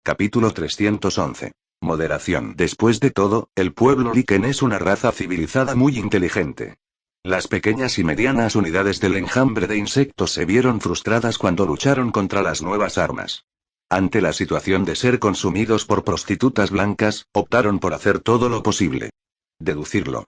Capítulo 311. Moderación. Después de todo, el pueblo Lycan es una raza civilizada muy inteligente. Las pequeñas y medianas unidades del enjambre de insectos se vieron frustradas cuando lucharon contra las nuevas armas. Ante la situación de ser consumidos por prostitutas blancas, optaron por hacer todo lo posible. Deducirlo.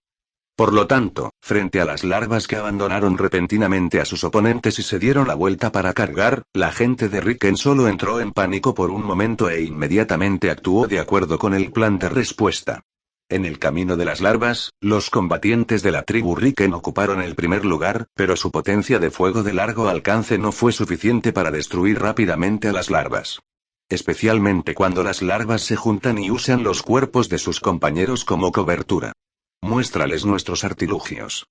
Por lo tanto, frente a las larvas que abandonaron repentinamente a sus oponentes y se dieron la vuelta para cargar, la gente de Riken solo entró en pánico por un momento e inmediatamente actuó de acuerdo con el plan de respuesta. En el camino de las larvas, los combatientes de la tribu Riken ocuparon el primer lugar, pero su potencia de fuego de largo alcance no fue suficiente para destruir rápidamente a las larvas. Especialmente cuando las larvas se juntan y usan los cuerpos de sus compañeros como cobertura. Muéstrales nuestros artilugios.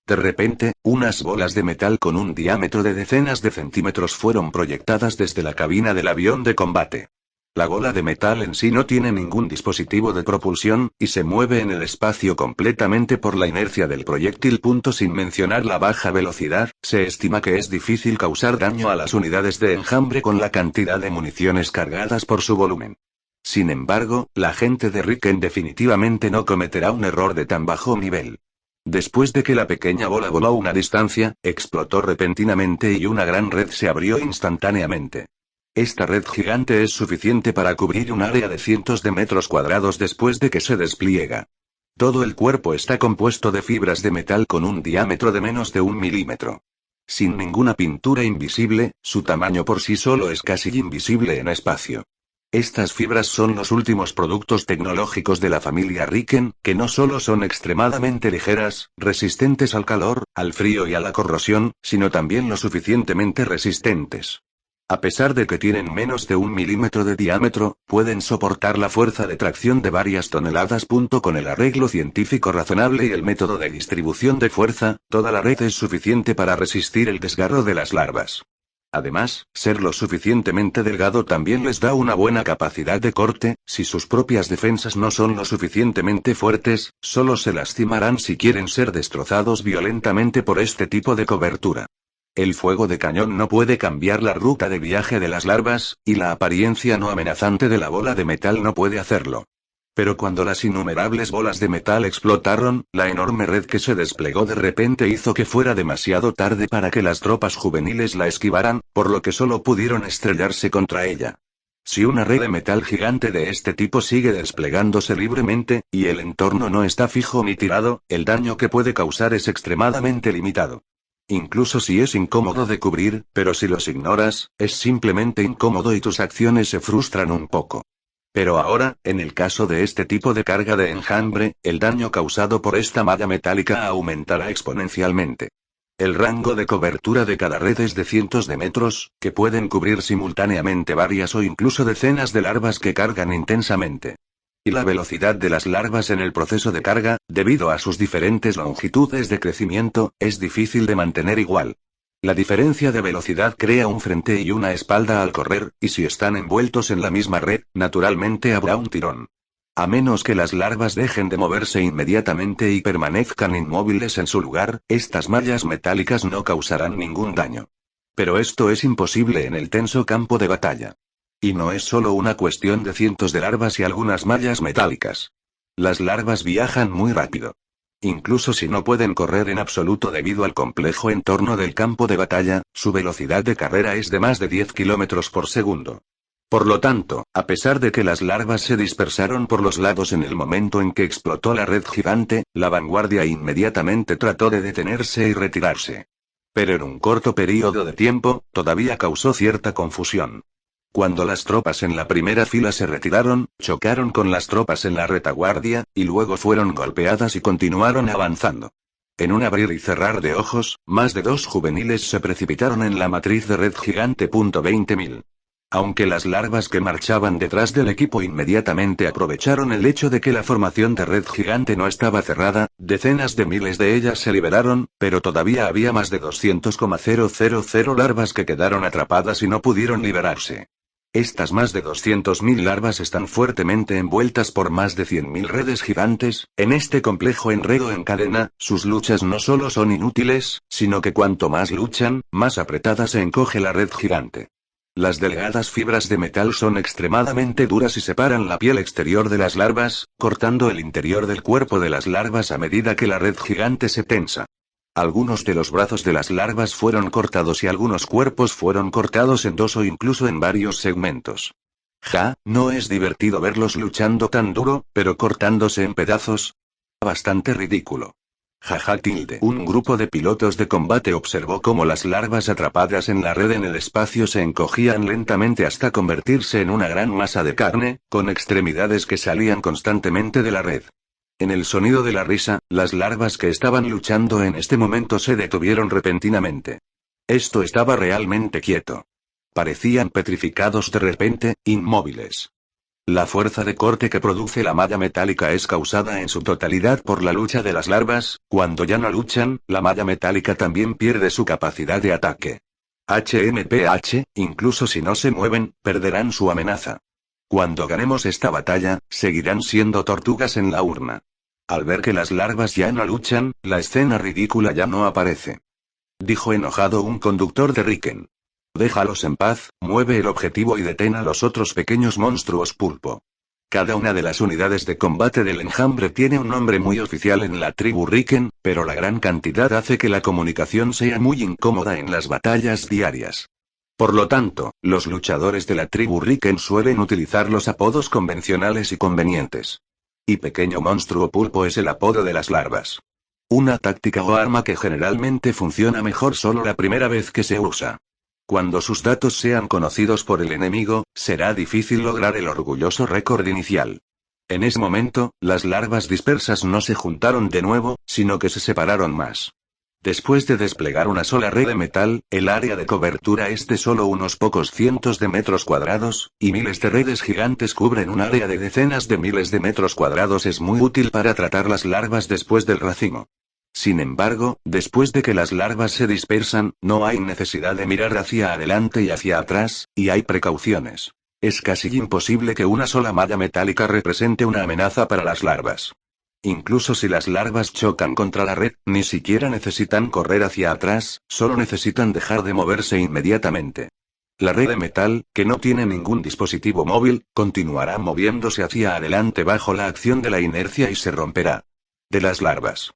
De repente, unas bolas de metal con un diámetro de decenas de centímetros fueron proyectadas desde la cabina del avión de combate. La bola de metal en sí no tiene ningún dispositivo de propulsión, y se mueve en el espacio completamente por la inercia del proyectil. Sin mencionar la baja velocidad, se estima que es difícil causar daño a las unidades de enjambre con la cantidad de municiones cargadas por su volumen. Sin embargo, la gente de Riken definitivamente no cometerá un error de tan bajo nivel. Después de que la pequeña bola voló una distancia, explotó repentinamente y una gran red se abrió instantáneamente. Esta red gigante es suficiente para cubrir un área de cientos de metros cuadrados después de que se despliega. Todo el cuerpo está compuesto de fibras de metal con un diámetro de menos de 1 milímetro. Sin ninguna pintura invisible, su tamaño por sí solo es casi invisible en espacio. Estas fibras son los últimos productos tecnológicos de la familia Riken, que no solo son extremadamente ligeras, resistentes al calor, al frío y a la corrosión, sino también lo suficientemente resistentes. A pesar de que tienen menos de 1 milímetro de diámetro, pueden soportar la fuerza de tracción de varias toneladas. Con el arreglo científico razonable y el método de distribución de fuerza, toda la red es suficiente para resistir el desgarro de las larvas. Además, ser lo suficientemente delgado también les da una buena capacidad de corte. Si sus propias defensas no son lo suficientemente fuertes, solo se lastimarán si quieren ser destrozados violentamente por este tipo de cobertura. El fuego de cañón no puede cambiar la ruta de viaje de las larvas, y la apariencia no amenazante de la bola de metal no puede hacerlo. Pero cuando las innumerables bolas de metal explotaron, la enorme red que se desplegó de repente hizo que fuera demasiado tarde para que las tropas juveniles la esquivaran, por lo que solo pudieron estrellarse contra ella. Si una red de metal gigante de este tipo sigue desplegándose libremente, y el entorno no está fijo ni tirado, el daño que puede causar es extremadamente limitado. Incluso si es incómodo de cubrir, pero si los ignoras, es simplemente incómodo y tus acciones se frustran un poco. Pero ahora, en el caso de este tipo de carga de enjambre, el daño causado por esta malla metálica aumentará exponencialmente. El rango de cobertura de cada red es de cientos de metros, que pueden cubrir simultáneamente varias o incluso decenas de larvas que cargan intensamente. Y la velocidad de las larvas en el proceso de carga, debido a sus diferentes longitudes de crecimiento, es difícil de mantener igual. La diferencia de velocidad crea un frente y una espalda al correr, y si están envueltos en la misma red, naturalmente habrá un tirón. A menos que las larvas dejen de moverse inmediatamente y permanezcan inmóviles en su lugar, estas mallas metálicas no causarán ningún daño. Pero esto es imposible en el tenso campo de batalla. Y no es solo una cuestión de cientos de larvas y algunas mallas metálicas. Las larvas viajan muy rápido. Incluso si no pueden correr en absoluto debido al complejo entorno del campo de batalla, su velocidad de carrera es de más de 10 kilómetros por segundo. Por lo tanto, a pesar de que las larvas se dispersaron por los lados en el momento en que explotó la red gigante, la vanguardia inmediatamente trató de detenerse y retirarse. Pero en un corto periodo de tiempo, todavía causó cierta confusión. Cuando las tropas en la primera fila se retiraron, chocaron con las tropas en la retaguardia, y luego fueron golpeadas y continuaron avanzando. En un abrir y cerrar de ojos, más de 2 juveniles se precipitaron en la matriz de red gigante. 20.000. Aunque las larvas que marchaban detrás del equipo inmediatamente aprovecharon el hecho de que la formación de red gigante no estaba cerrada, decenas de miles de ellas se liberaron, pero todavía había más de 200,000 larvas que quedaron atrapadas y no pudieron liberarse. Estas más de 200.000 larvas están fuertemente envueltas por más de 100.000 redes gigantes. En este complejo enredo en cadena, sus luchas no solo son inútiles, sino que cuanto más luchan, más apretada se encoge la red gigante. Las delgadas fibras de metal son extremadamente duras y separan la piel exterior de las larvas, cortando el interior del cuerpo de las larvas a medida que la red gigante se tensa. Algunos de los brazos de las larvas fueron cortados y algunos cuerpos fueron cortados en dos o incluso en varios segmentos. No es divertido verlos luchando tan duro, pero cortándose en pedazos. Bastante ridículo. Un grupo de pilotos de combate observó cómo las larvas atrapadas en la red en el espacio se encogían lentamente hasta convertirse en una gran masa de carne, con extremidades que salían constantemente de la red. En el sonido de la risa, las larvas que estaban luchando en este momento se detuvieron repentinamente. Esto estaba realmente quieto. Parecían petrificados de repente, inmóviles. La fuerza de corte que produce la malla metálica es causada en su totalidad por la lucha de las larvas. Cuando ya no luchan, la malla metálica también pierde su capacidad de ataque. Incluso si no se mueven, perderán su amenaza. Cuando ganemos esta batalla, seguirán siendo tortugas en la urna. Al ver que las larvas ya no luchan, la escena ridícula ya no aparece. Dijo enojado un conductor de Riken. Déjalos en paz, mueve el objetivo y detén a los otros pequeños monstruos pulpo. Cada una de las unidades de combate del enjambre tiene un nombre muy oficial en la tribu Riken, pero la gran cantidad hace que la comunicación sea muy incómoda en las batallas diarias. Por lo tanto, los luchadores de la tribu Riken suelen utilizar los apodos convencionales y convenientes. Y pequeño monstruo pulpo es el apodo de las larvas. Una táctica o arma que generalmente funciona mejor solo la primera vez que se usa. Cuando sus datos sean conocidos por el enemigo, será difícil lograr el orgulloso récord inicial. En ese momento, las larvas dispersas no se juntaron de nuevo, sino que se separaron más. Después de desplegar una sola red de metal, el área de cobertura es de solo unos pocos cientos de metros cuadrados, y miles de redes gigantes cubren un área de decenas de miles de metros cuadrados. Es muy útil para tratar las larvas después del racimo. Sin embargo, después de que las larvas se dispersan, no hay necesidad de mirar hacia adelante y hacia atrás, y hay precauciones. Es casi imposible que una sola malla metálica represente una amenaza para las larvas. Incluso si las larvas chocan contra la red, ni siquiera necesitan correr hacia atrás, solo necesitan dejar de moverse inmediatamente. La red de metal, que no tiene ningún dispositivo móvil, continuará moviéndose hacia adelante bajo la acción de la inercia y se romperá. De las larvas.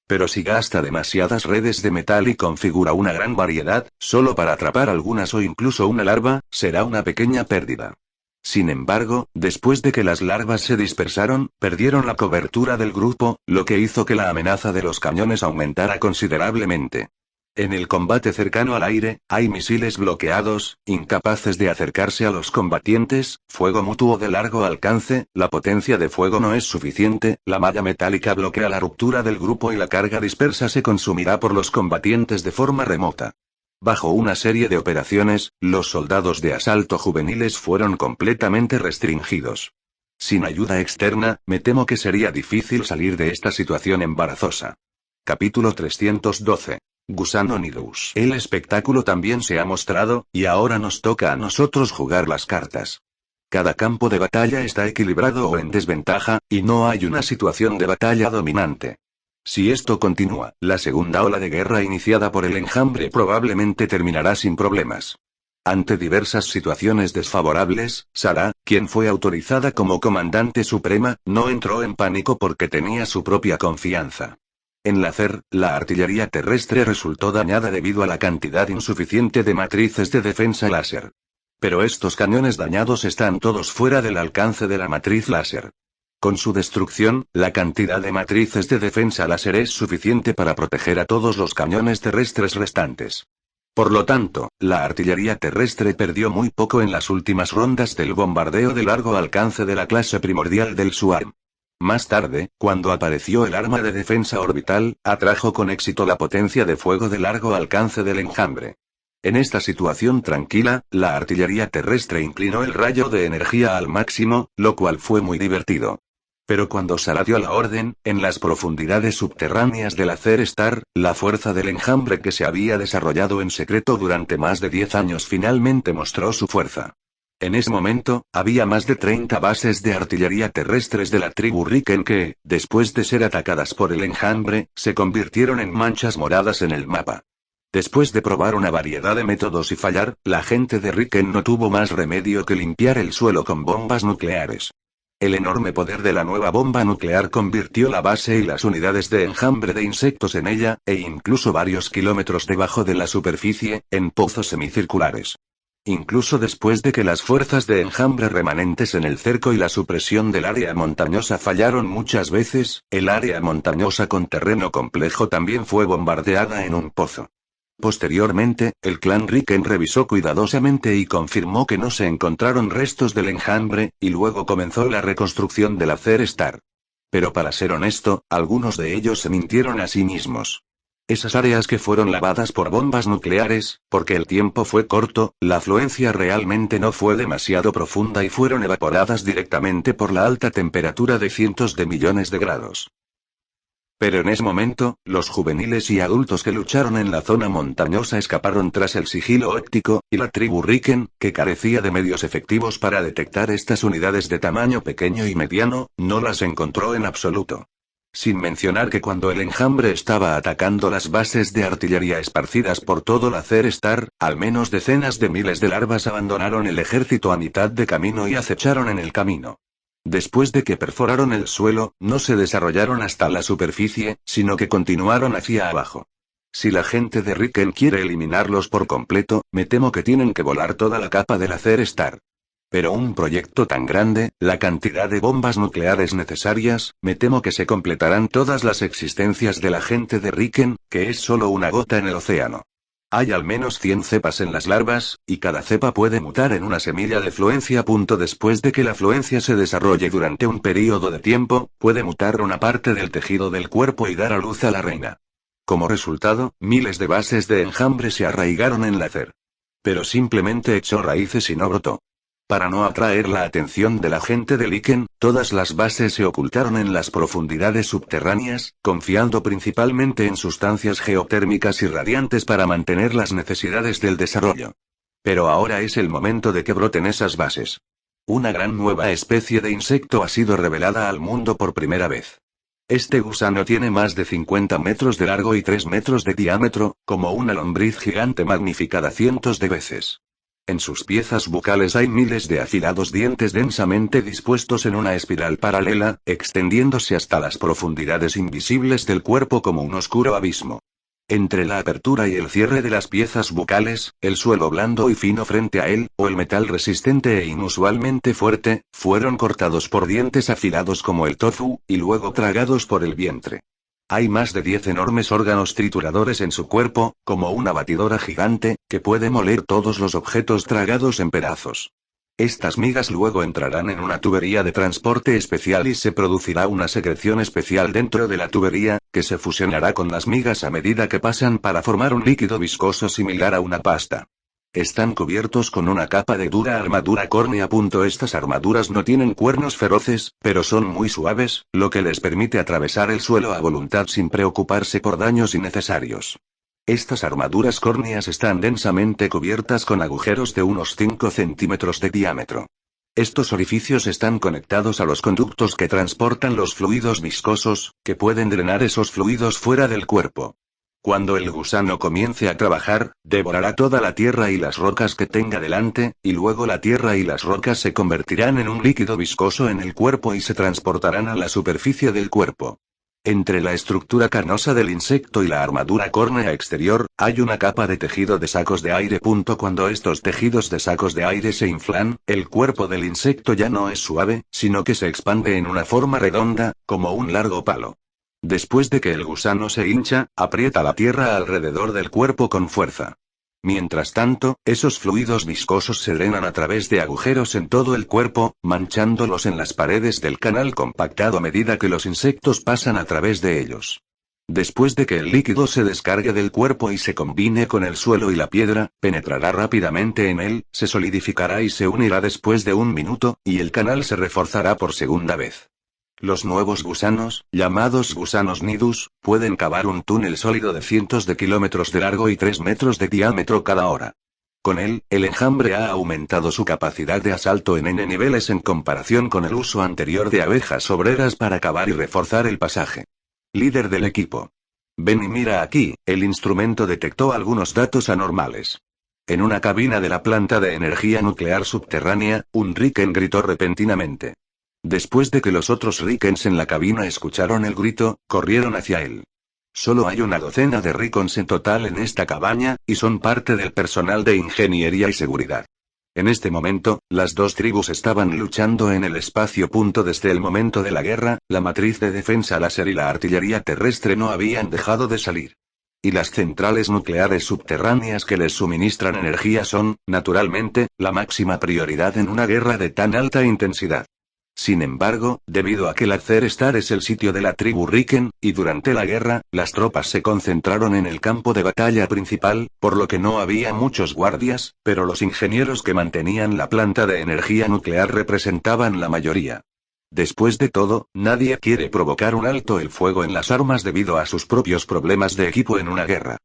Pero si gasta demasiadas redes de metal y configura una gran variedad, solo para atrapar algunas o incluso una larva, será una pequeña pérdida. Sin embargo, después de que las larvas se dispersaron, perdieron la cobertura del grupo, lo que hizo que la amenaza de los cañones aumentara considerablemente. En el combate cercano al aire, hay misiles bloqueados, incapaces de acercarse a los combatientes, fuego mutuo de largo alcance, la potencia de fuego no es suficiente, la malla metálica bloquea la ruptura del grupo y la carga dispersa se consumirá por los combatientes de forma remota. Bajo una serie de operaciones, los soldados de asalto juveniles fueron completamente restringidos. Sin ayuda externa, me temo que sería difícil salir de esta situación embarazosa. Capítulo 312. Gusano Nidus. El espectáculo también se ha mostrado, y ahora nos toca a nosotros jugar las cartas. Cada campo de batalla está equilibrado o en desventaja, y no hay una situación de batalla dominante. Si esto continúa, la segunda ola de guerra iniciada por el enjambre probablemente terminará sin problemas. Ante diversas situaciones desfavorables, Sarah, quien fue autorizada como comandante suprema, no entró en pánico porque tenía su propia confianza. En la CER, la artillería terrestre resultó dañada debido a la cantidad insuficiente de matrices de defensa láser. Pero estos cañones dañados están todos fuera del alcance de la matriz láser. Con su destrucción, la cantidad de matrices de defensa láser es suficiente para proteger a todos los cañones terrestres restantes. Por lo tanto, la artillería terrestre perdió muy poco en las últimas rondas del bombardeo de largo alcance de la clase primordial del SWARM. Más tarde, cuando apareció el arma de defensa orbital, atrajo con éxito la potencia de fuego de largo alcance del enjambre. En esta situación tranquila, la artillería terrestre inclinó el rayo de energía al máximo, lo cual fue muy divertido. Pero cuando Sarah dio la orden, en las profundidades subterráneas de la CER Star, la fuerza del enjambre que se había desarrollado en secreto durante más de 10 años finalmente mostró su fuerza. En ese momento, había más de 30 bases de artillería terrestres de la tribu Riken que, después de ser atacadas por el enjambre, se convirtieron en manchas moradas en el mapa. Después de probar una variedad de métodos y fallar, la gente de Riken no tuvo más remedio que limpiar el suelo con bombas nucleares. El enorme poder de la nueva bomba nuclear convirtió la base y las unidades de enjambre de insectos en ella, e incluso varios kilómetros debajo de la superficie, en pozos semicirculares. Incluso después de que las fuerzas de enjambre remanentes en el cerco y la supresión del área montañosa fallaron muchas veces, el área montañosa con terreno complejo también fue bombardeada en un pozo. Posteriormente, el clan Riken revisó cuidadosamente y confirmó que no se encontraron restos del enjambre, y luego comenzó la reconstrucción del Acer Star. Pero para ser honesto, algunos de ellos se mintieron a sí mismos. Esas áreas que fueron lavadas por bombas nucleares, porque el tiempo fue corto, la afluencia realmente no fue demasiado profunda y fueron evaporadas directamente por la alta temperatura de cientos de millones de grados. Pero en ese momento, los juveniles y adultos que lucharon en la zona montañosa escaparon tras el sigilo óptico, y la tribu Riken, que carecía de medios efectivos para detectar estas unidades de tamaño pequeño y mediano, no las encontró en absoluto. Sin mencionar que cuando el enjambre estaba atacando las bases de artillería esparcidas por todo el Acer Star, al menos decenas de miles de larvas abandonaron el ejército a mitad de camino y acecharon en el camino. Después de que perforaron el suelo, no se desarrollaron hasta la superficie, sino que continuaron hacia abajo. Si la gente de Riken quiere eliminarlos por completo, me temo que tienen que volar toda la capa del Acer Star. Pero un proyecto tan grande, la cantidad de bombas nucleares necesarias, me temo que se completarán todas las existencias de la gente de Riken, que es solo una gota en el océano. Hay al menos 100 cepas en las larvas, y cada cepa puede mutar en una semilla de fluencia. Después de que la fluencia se desarrolle durante un periodo de tiempo, puede mutar una parte del tejido del cuerpo y dar a luz a la reina. Como resultado, miles de bases de enjambre se arraigaron en la Acer. Pero simplemente echó raíces y no brotó. Para no atraer la atención de la gente de Riken, todas las bases se ocultaron en las profundidades subterráneas, confiando principalmente en sustancias geotérmicas y radiantes para mantener las necesidades del desarrollo. Pero ahora es el momento de que broten esas bases. Una gran nueva especie de insecto ha sido revelada al mundo por primera vez. Este gusano tiene más de 50 metros de largo y 3 metros de diámetro, como una lombriz gigante magnificada cientos de veces. En sus piezas bucales hay miles de afilados dientes densamente dispuestos en una espiral paralela, extendiéndose hasta las profundidades invisibles del cuerpo como un oscuro abismo. Entre la apertura y el cierre de las piezas bucales, el suelo blando y fino frente a él, o el metal resistente e inusualmente fuerte, fueron cortados por dientes afilados como el tofu, y luego tragados por el vientre. Hay más de 10 enormes órganos trituradores en su cuerpo, como una batidora gigante, que puede moler todos los objetos tragados en pedazos. Estas migas luego entrarán en una tubería de transporte especial y se producirá una secreción especial dentro de la tubería, que se fusionará con las migas a medida que pasan para formar un líquido viscoso similar a una pasta. Están cubiertos con una capa de dura armadura córnea. Estas armaduras no tienen cuernos feroces, pero son muy suaves, lo que les permite atravesar el suelo a voluntad sin preocuparse por daños innecesarios. Estas armaduras córneas están densamente cubiertas con agujeros de unos 5 centímetros de diámetro. Estos orificios están conectados a los conductos que transportan los fluidos viscosos, que pueden drenar esos fluidos fuera del cuerpo. Cuando el gusano comience a trabajar, devorará toda la tierra y las rocas que tenga delante, y luego la tierra y las rocas se convertirán en un líquido viscoso en el cuerpo y se transportarán a la superficie del cuerpo. Entre la estructura carnosa del insecto y la armadura córnea exterior, hay una capa de tejido de sacos de aire. Cuando estos tejidos de sacos de aire se inflan, el cuerpo del insecto ya no es suave, sino que se expande en una forma redonda, como un largo palo. Después de que el gusano se hincha, aprieta la tierra alrededor del cuerpo con fuerza. Mientras tanto, esos fluidos viscosos se drenan a través de agujeros en todo el cuerpo, manchándolos en las paredes del canal compactado a medida que los insectos pasan a través de ellos. Después de que el líquido se descargue del cuerpo y se combine con el suelo y la piedra, penetrará rápidamente en él, se solidificará y se unirá después de un minuto, y el canal se reforzará por segunda vez. Los nuevos gusanos, llamados gusanos nidus, pueden cavar un túnel sólido de cientos de kilómetros de largo y 3 metros de diámetro cada hora. Con él, el enjambre ha aumentado su capacidad de asalto en N niveles en comparación con el uso anterior de abejas obreras para cavar y reforzar el pasaje. Líder del equipo. Ven y mira aquí, el instrumento detectó algunos datos anormales. En una cabina de la planta de energía nuclear subterránea, un Riken gritó repentinamente. Después de que los otros Rikens en la cabina escucharon el grito, corrieron hacia él. Solo hay una docena de Rikons en total en esta cabaña, y son parte del personal de ingeniería y seguridad. En este momento, las dos tribus estaban luchando en el espacio. Desde el momento de la guerra, la matriz de defensa láser y la artillería terrestre no habían dejado de salir. Y las centrales nucleares subterráneas que les suministran energía son, naturalmente, la máxima prioridad en una guerra de tan alta intensidad. Sin embargo, debido a que la Star es el sitio de la tribu Riken, y durante la guerra, las tropas se concentraron en el campo de batalla principal, por lo que no había muchos guardias, pero los ingenieros que mantenían la planta de energía nuclear representaban la mayoría. Después de todo, nadie quiere provocar un alto el fuego en las armas debido a sus propios problemas de equipo en una guerra.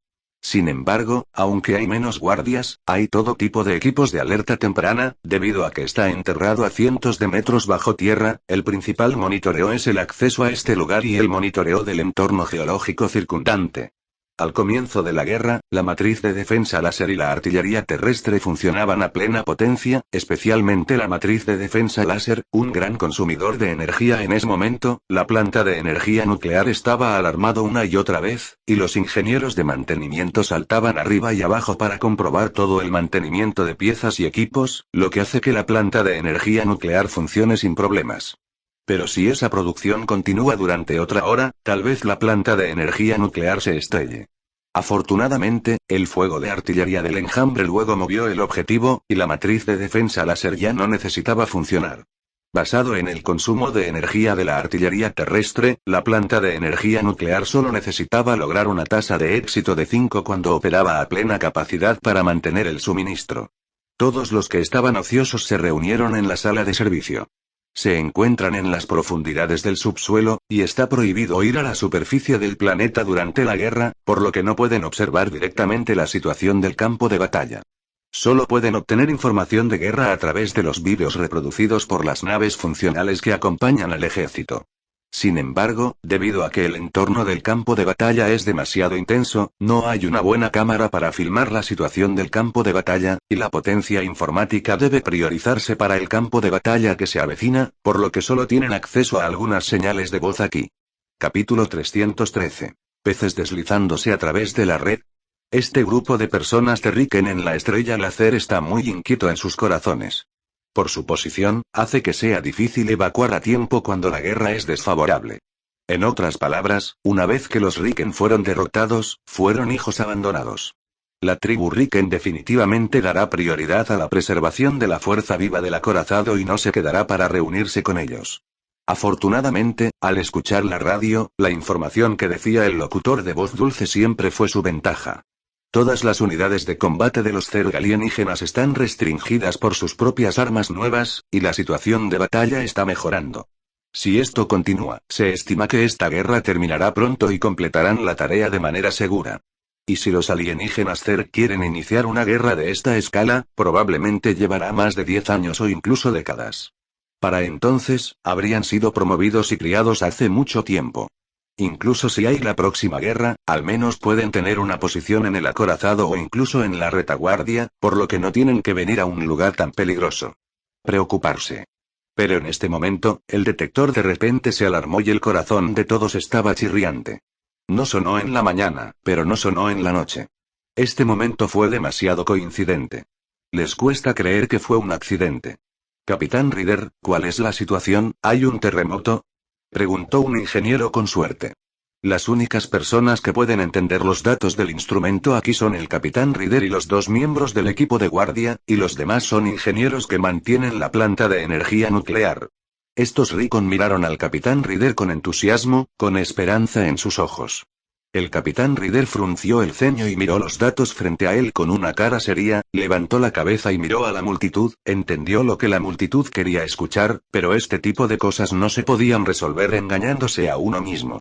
Sin embargo, aunque hay menos guardias, hay todo tipo de equipos de alerta temprana, debido a que está enterrado a cientos de metros bajo tierra. El principal monitoreo es el acceso a este lugar y el monitoreo del entorno geológico circundante. Al comienzo de la guerra, la matriz de defensa láser y la artillería terrestre funcionaban a plena potencia, especialmente la matriz de defensa láser, un gran consumidor de energía en ese momento. La planta de energía nuclear estaba alarmado una y otra vez, y los ingenieros de mantenimiento saltaban arriba y abajo para comprobar todo el mantenimiento de piezas y equipos, lo que hace que la planta de energía nuclear funcione sin problemas. Pero si esa producción continúa durante otra hora, tal vez la planta de energía nuclear se estrelle. Afortunadamente, el fuego de artillería del enjambre luego movió el objetivo, y la matriz de defensa láser ya no necesitaba funcionar. Basado en el consumo de energía de la artillería terrestre, la planta de energía nuclear solo necesitaba lograr una tasa de éxito de 5 cuando operaba a plena capacidad para mantener el suministro. Todos los que estaban ociosos se reunieron en la sala de servicio. Se encuentran en las profundidades del subsuelo, y está prohibido ir a la superficie del planeta durante la guerra, por lo que no pueden observar directamente la situación del campo de batalla. Solo pueden obtener información de guerra a través de los vídeos reproducidos por las naves funcionales que acompañan al ejército. Sin embargo, debido a que el entorno del campo de batalla es demasiado intenso, no hay una buena cámara para filmar la situación del campo de batalla, y la potencia informática debe priorizarse para el campo de batalla que se avecina, por lo que solo tienen acceso a algunas señales de voz aquí. Capítulo 313. Peces deslizándose a través de la red. Este grupo de personas de Riken en la estrella láser está muy inquieto en sus corazones. Por su posición, hace que sea difícil evacuar a tiempo cuando la guerra es desfavorable. En otras palabras, una vez que los Riken fueron derrotados, fueron hijos abandonados. La tribu Riken definitivamente dará prioridad a la preservación de la fuerza viva del acorazado y no se quedará para reunirse con ellos. Afortunadamente, al escuchar la radio, la información que decía el locutor de voz dulce siempre fue su ventaja. Todas las unidades de combate de los Zerg alienígenas están restringidas por sus propias armas nuevas, y la situación de batalla está mejorando. Si esto continúa, se estima que esta guerra terminará pronto y completarán la tarea de manera segura. Y si los alienígenas Zerg quieren iniciar una guerra de esta escala, probablemente llevará más de 10 años o incluso décadas. Para entonces, habrían sido promovidos y criados hace mucho tiempo. Incluso si hay la próxima guerra, al menos pueden tener una posición en el acorazado o incluso en la retaguardia, por lo que no tienen que venir a un lugar tan peligroso. Preocuparse. Pero en este momento, el detector de repente se alarmó y el corazón de todos estaba chirriante. No sonó en la mañana, pero no sonó en la noche. Este momento fue demasiado coincidente. Les cuesta creer que fue un accidente. Capitán Ryder, ¿cuál es la situación? ¿Hay un terremoto? Preguntó un ingeniero con suerte. Las únicas personas que pueden entender los datos del instrumento aquí son el capitán Ryder y los 2 miembros del equipo de guardia, y los demás son ingenieros que mantienen la planta de energía nuclear. Estos Rikon miraron al capitán Ryder con entusiasmo, con esperanza en sus ojos. El capitán Ryder frunció el ceño y miró los datos frente a él con una cara seria, levantó la cabeza y miró a la multitud, entendió lo que la multitud quería escuchar, pero este tipo de cosas no se podían resolver engañándose a uno mismo.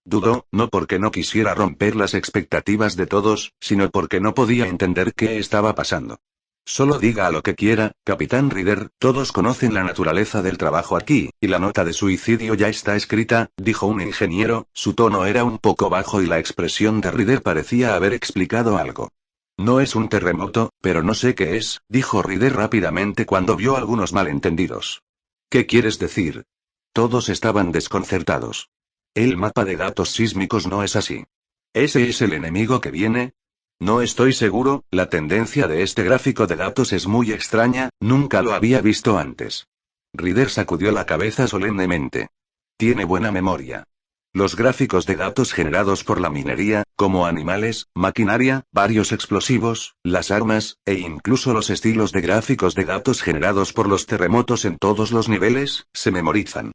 Dudó, no porque no quisiera romper las expectativas de todos, sino porque no podía entender qué estaba pasando. Solo diga lo que quiera, Capitán Ryder, todos conocen la naturaleza del trabajo aquí, y la nota de suicidio ya está escrita, dijo un ingeniero, su tono era un poco bajo y la expresión de Ryder parecía haber explicado algo. No es un terremoto, pero no sé qué es, dijo Ryder rápidamente cuando vio algunos malentendidos. ¿Qué quieres decir? Todos estaban desconcertados. El mapa de datos sísmicos no es así. ¿Ese es el enemigo que viene? No estoy seguro, la tendencia de este gráfico de datos es muy extraña, nunca lo había visto antes. Ryder sacudió la cabeza solemnemente. Tiene buena memoria. Los gráficos de datos generados por la minería, como animales, maquinaria, varios explosivos, las armas, e incluso los estilos de gráficos de datos generados por los terremotos en todos los niveles, se memorizan.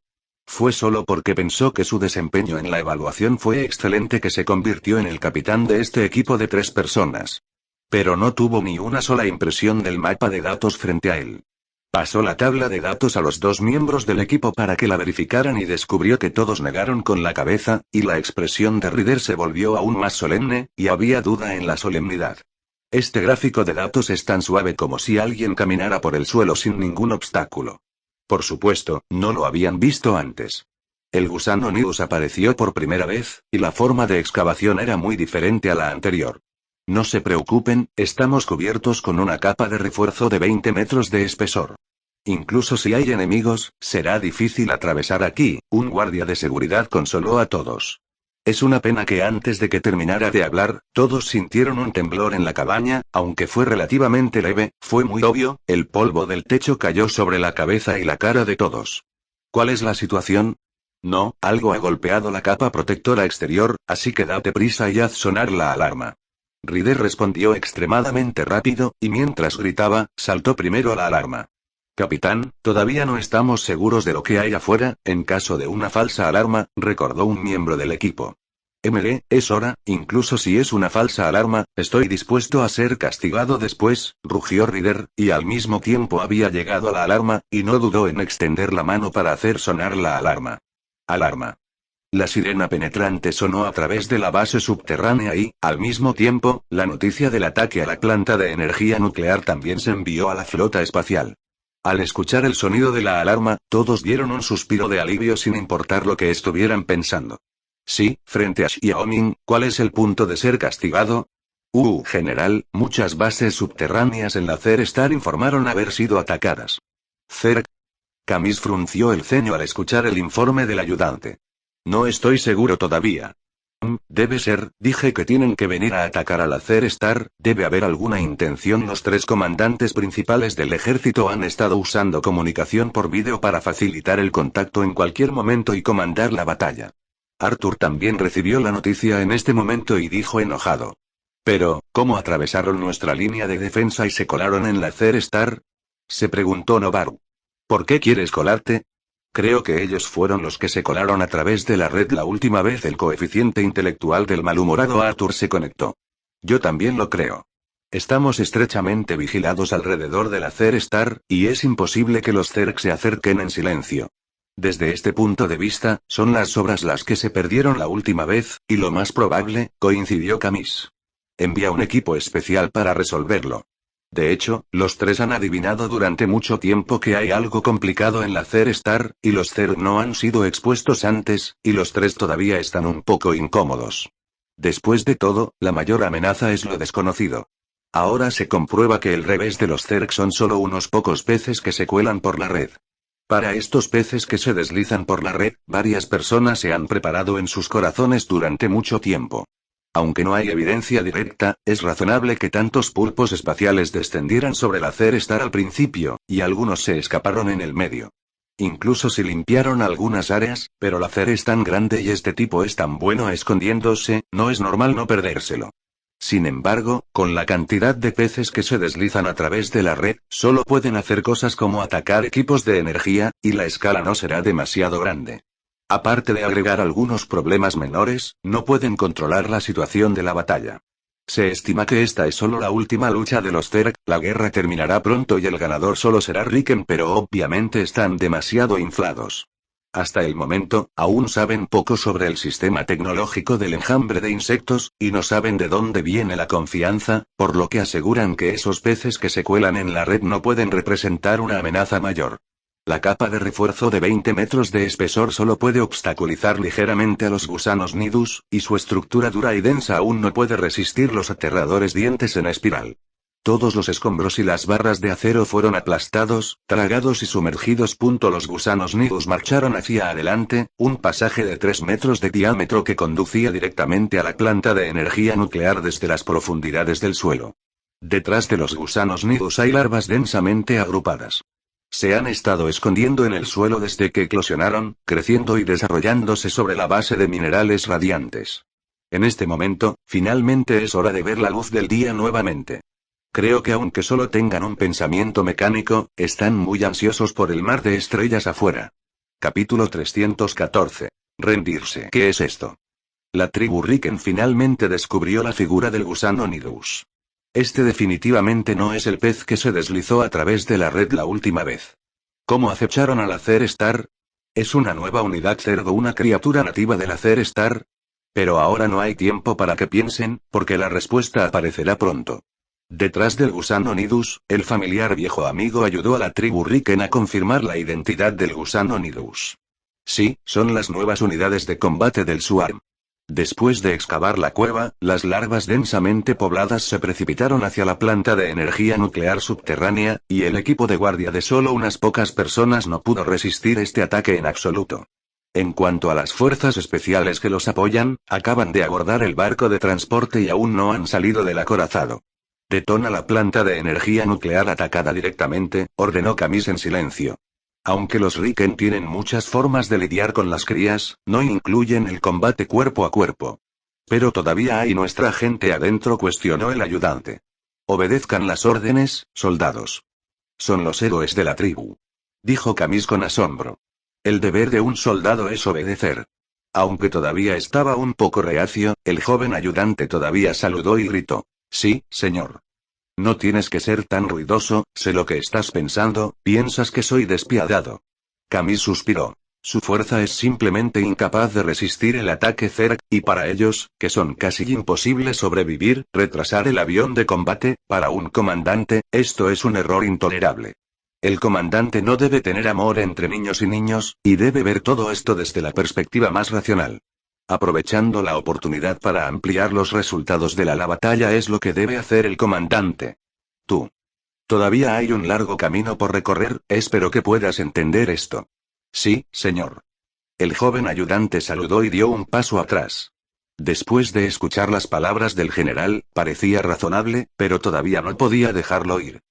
Fue solo porque pensó que su desempeño en la evaluación fue excelente que se convirtió en el capitán de este equipo de 3 personas. Pero no tuvo ni una sola impresión del mapa de datos frente a él. Pasó la tabla de datos a los 2 miembros del equipo para que la verificaran y descubrió que todos negaron con la cabeza, y la expresión de Ryder se volvió aún más solemne, y había duda en la solemnidad. Este gráfico de datos es tan suave como si alguien caminara por el suelo sin ningún obstáculo. Por supuesto, no lo habían visto antes. El gusano Nidus apareció por primera vez, y la forma de excavación era muy diferente a la anterior. No se preocupen, estamos cubiertos con una capa de refuerzo de 20 metros de espesor. Incluso si hay enemigos, será difícil atravesar aquí, un guardia de seguridad consoló a todos. Es una pena que antes de que terminara de hablar, todos sintieron un temblor en la cabaña, aunque fue relativamente leve, fue muy obvio, el polvo del techo cayó sobre la cabeza y la cara de todos. ¿Cuál es la situación? No, algo ha golpeado la capa protectora exterior, así que date prisa y haz sonar la alarma. Ryder respondió extremadamente rápido, y mientras gritaba, saltó primero la alarma. Capitán, todavía no estamos seguros de lo que hay afuera, en caso de una falsa alarma, recordó un miembro del equipo. Es hora, incluso si es una falsa alarma, estoy dispuesto a ser castigado después, rugió Ryder, y al mismo tiempo había llegado la alarma, y no dudó en extender la mano para hacer sonar la alarma. Alarma. La sirena penetrante sonó a través de la base subterránea y, al mismo tiempo, la noticia del ataque a la planta de energía nuclear también se envió a la flota espacial. Al escuchar el sonido de la alarma, todos dieron un suspiro de alivio sin importar lo que estuvieran pensando. Sí, frente a Xiaoming, ¿cuál es el punto de ser castigado? General, muchas bases subterráneas en la Star informaron haber sido atacadas. Zerg. Camis frunció el ceño al escuchar el informe del ayudante. No estoy seguro todavía. Debe ser, dije que tienen que venir a atacar a la Star, debe haber alguna intención. Los 3 comandantes principales del ejército han estado usando comunicación por vídeo para facilitar el contacto en cualquier momento y comandar la batalla. Arthur también recibió la noticia en este momento y dijo enojado. Pero, ¿cómo atravesaron nuestra línea de defensa y se colaron en la Star? Se preguntó Novaru. ¿Por qué quieres colarte? Creo que ellos fueron los que se colaron a través de la red la última vez. El coeficiente intelectual del malhumorado Arthur se conectó. Yo también lo creo. Estamos estrechamente vigilados alrededor de la Star, y es imposible que los Zerg se acerquen en silencio. Desde este punto de vista, son las obras las que se perdieron la última vez, y lo más probable, coincidió Camis. Envía un equipo especial para resolverlo. De hecho, los 3 han adivinado durante mucho tiempo que hay algo complicado en la Star, y los Zerg no han sido expuestos antes, y los 3 todavía están un poco incómodos. Después de todo, la mayor amenaza es lo desconocido. Ahora se comprueba que el revés de los Zerg son solo unos pocos peces que se cuelan por la red. Para estos peces que se deslizan por la red, varias personas se han preparado en sus corazones durante mucho tiempo. Aunque no hay evidencia directa, es razonable que tantos pulpos espaciales descendieran sobre la Star al principio, y algunos se escaparon en el medio. Incluso si limpiaron algunas áreas, pero la es tan grande y este tipo es tan bueno escondiéndose, no es normal no perdérselo. Sin embargo, con la cantidad de peces que se deslizan a través de la red, solo pueden hacer cosas como atacar equipos de energía, y la escala no será demasiado grande. Aparte de agregar algunos problemas menores, no pueden controlar la situación de la batalla. Se estima que esta es solo la última lucha de los Zerg, la guerra terminará pronto y el ganador solo será Riken, pero obviamente están demasiado inflados. Hasta el momento, aún saben poco sobre el sistema tecnológico del enjambre de insectos, y no saben de dónde viene la confianza, por lo que aseguran que esos peces que se cuelan en la red no pueden representar una amenaza mayor. La capa de refuerzo de 20 metros de espesor solo puede obstaculizar ligeramente a los gusanos nidus, y su estructura dura y densa aún no puede resistir los aterradores dientes en espiral. Todos los escombros y las barras de acero fueron aplastados, tragados y sumergidos. Los gusanos nidus marcharon hacia adelante, un pasaje de 3 metros de diámetro que conducía directamente a la planta de energía nuclear desde las profundidades del suelo. Detrás de los gusanos nidus hay larvas densamente agrupadas. Se han estado escondiendo en el suelo desde que eclosionaron, creciendo y desarrollándose sobre la base de minerales radiantes. En este momento, finalmente es hora de ver la luz del día nuevamente. Creo que aunque solo tengan un pensamiento mecánico, están muy ansiosos por el mar de estrellas afuera. Capítulo 314. Rendirse. ¿Qué es esto? La tribu Riken finalmente descubrió la figura del gusano Nidus. Este definitivamente no es el pez que se deslizó a través de la red la última vez. ¿Cómo acecharon al Acer Star? ¿Es una nueva unidad cerdo, una criatura nativa del Acer Star? Pero ahora no hay tiempo para que piensen, porque la respuesta aparecerá pronto. Detrás del gusano Nidus, el familiar viejo amigo ayudó a la tribu Riken a confirmar la identidad del gusano Nidus. Sí, son las nuevas unidades de combate del Swarm. Después de excavar la cueva, las larvas densamente pobladas se precipitaron hacia la planta de energía nuclear subterránea, y el equipo de guardia de solo unas pocas personas no pudo resistir este ataque en absoluto. En cuanto a las fuerzas especiales que los apoyan, acaban de abordar el barco de transporte y aún no han salido del acorazado. Detona la planta de energía nuclear atacada directamente, ordenó Camis en silencio. Aunque los Riken tienen muchas formas de lidiar con las crías, no incluyen el combate cuerpo a cuerpo. Pero todavía hay nuestra gente adentro, cuestionó el ayudante. Obedezcan las órdenes, soldados. Son los héroes de la tribu. Dijo Camis con asombro. El deber de un soldado es obedecer. Aunque todavía estaba un poco reacio, el joven ayudante todavía saludó y gritó. Sí, señor. No tienes que ser tan ruidoso, sé lo que estás pensando, piensas que soy despiadado. Camis suspiró. Su fuerza es simplemente incapaz de resistir el ataque Zerg, y para ellos, que son casi imposible sobrevivir, retrasar el avión de combate, para un comandante, esto es un error intolerable. El comandante no debe tener amor entre niños y niños, y debe ver todo esto desde la perspectiva más racional. Aprovechando la oportunidad para ampliar los resultados de la batalla es lo que debe hacer el comandante. Tú. Todavía hay un largo camino por recorrer, espero que puedas entender esto. Sí, señor. El joven ayudante saludó y dio un paso atrás. Después de escuchar las palabras del general, parecía razonable, pero todavía no podía dejarlo ir.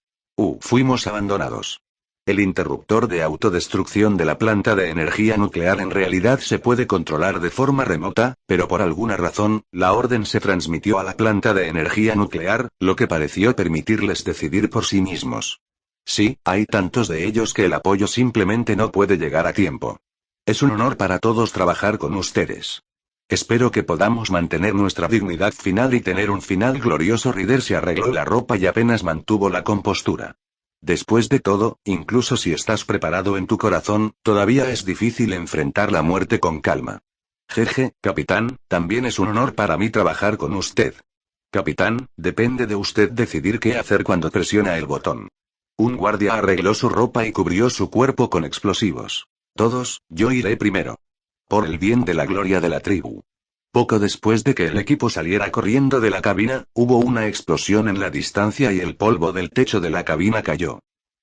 Fuimos abandonados. El interruptor de autodestrucción de la planta de energía nuclear en realidad se puede controlar de forma remota, pero por alguna razón, la orden se transmitió a la planta de energía nuclear, lo que pareció permitirles decidir por sí mismos. Sí, hay tantos de ellos que el apoyo simplemente no puede llegar a tiempo. Es un honor para todos trabajar con ustedes. Espero que podamos mantener nuestra dignidad final y tener un final glorioso. Ryder se arregló la ropa y apenas mantuvo la compostura. Después de todo, incluso si estás preparado en tu corazón, todavía es difícil enfrentar la muerte con calma. Jeje, capitán, también es un honor para mí trabajar con usted. Capitán, depende de usted decidir qué hacer cuando presiona el botón. Un guardia arregló su ropa y cubrió su cuerpo con explosivos. Todos, yo iré primero. Por el bien de la gloria de la tribu. Poco después de que el equipo saliera corriendo de la cabina, hubo una explosión en la distancia y el polvo del techo de la cabina cayó.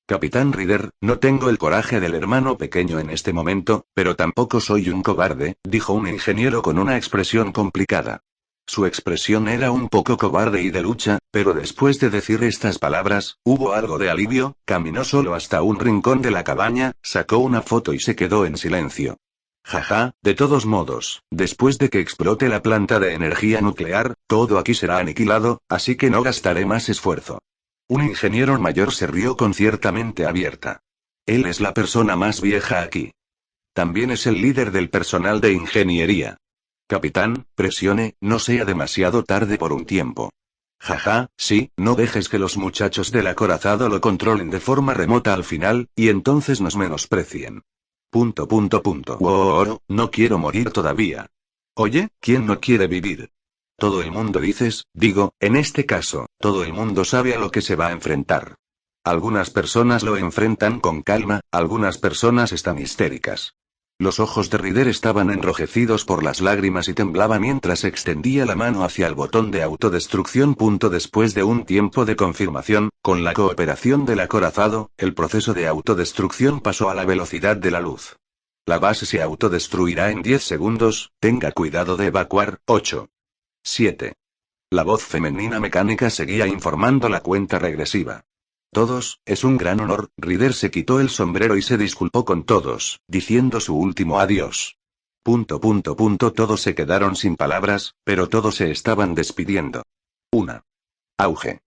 Capitán Ryder, no tengo el coraje del hermano pequeño en este momento, pero tampoco soy un cobarde, dijo un ingeniero con una expresión complicada. Su expresión era un poco cobarde y de lucha, pero después de decir estas palabras, hubo algo de alivio, caminó solo hasta un rincón de la cabaña, sacó una foto y se quedó en silencio. Jaja, de todos modos, después de que explote la planta de energía nuclear, todo aquí será aniquilado, así que no gastaré más esfuerzo. Un ingeniero mayor se rió con cierta mente abierta. Él es la persona más vieja aquí. También es el líder del personal de ingeniería. Capitán, presione, no sea demasiado tarde por un tiempo. Jaja, sí, no dejes que los muchachos del acorazado lo controlen de forma remota al final, y entonces nos menosprecien. Wow, no quiero morir todavía. Oye, ¿quién no quiere vivir? Todo el mundo digo, en este caso, todo el mundo sabe a lo que se va a enfrentar. Algunas personas lo enfrentan con calma, algunas personas están histéricas. Los ojos de Ryder estaban enrojecidos por las lágrimas y temblaba mientras extendía la mano hacia el botón de autodestrucción. Después de un tiempo de confirmación, con la cooperación del acorazado, el proceso de autodestrucción pasó a la velocidad de la luz. La base se autodestruirá en 10 segundos, tenga cuidado de evacuar. 8. 7. La voz femenina mecánica seguía informando la cuenta regresiva. Todos, es un gran honor. Ryder se quitó el sombrero y se disculpó con todos, diciendo su último adiós. Todos se quedaron sin palabras, pero todos se estaban despidiendo. 1. Auge.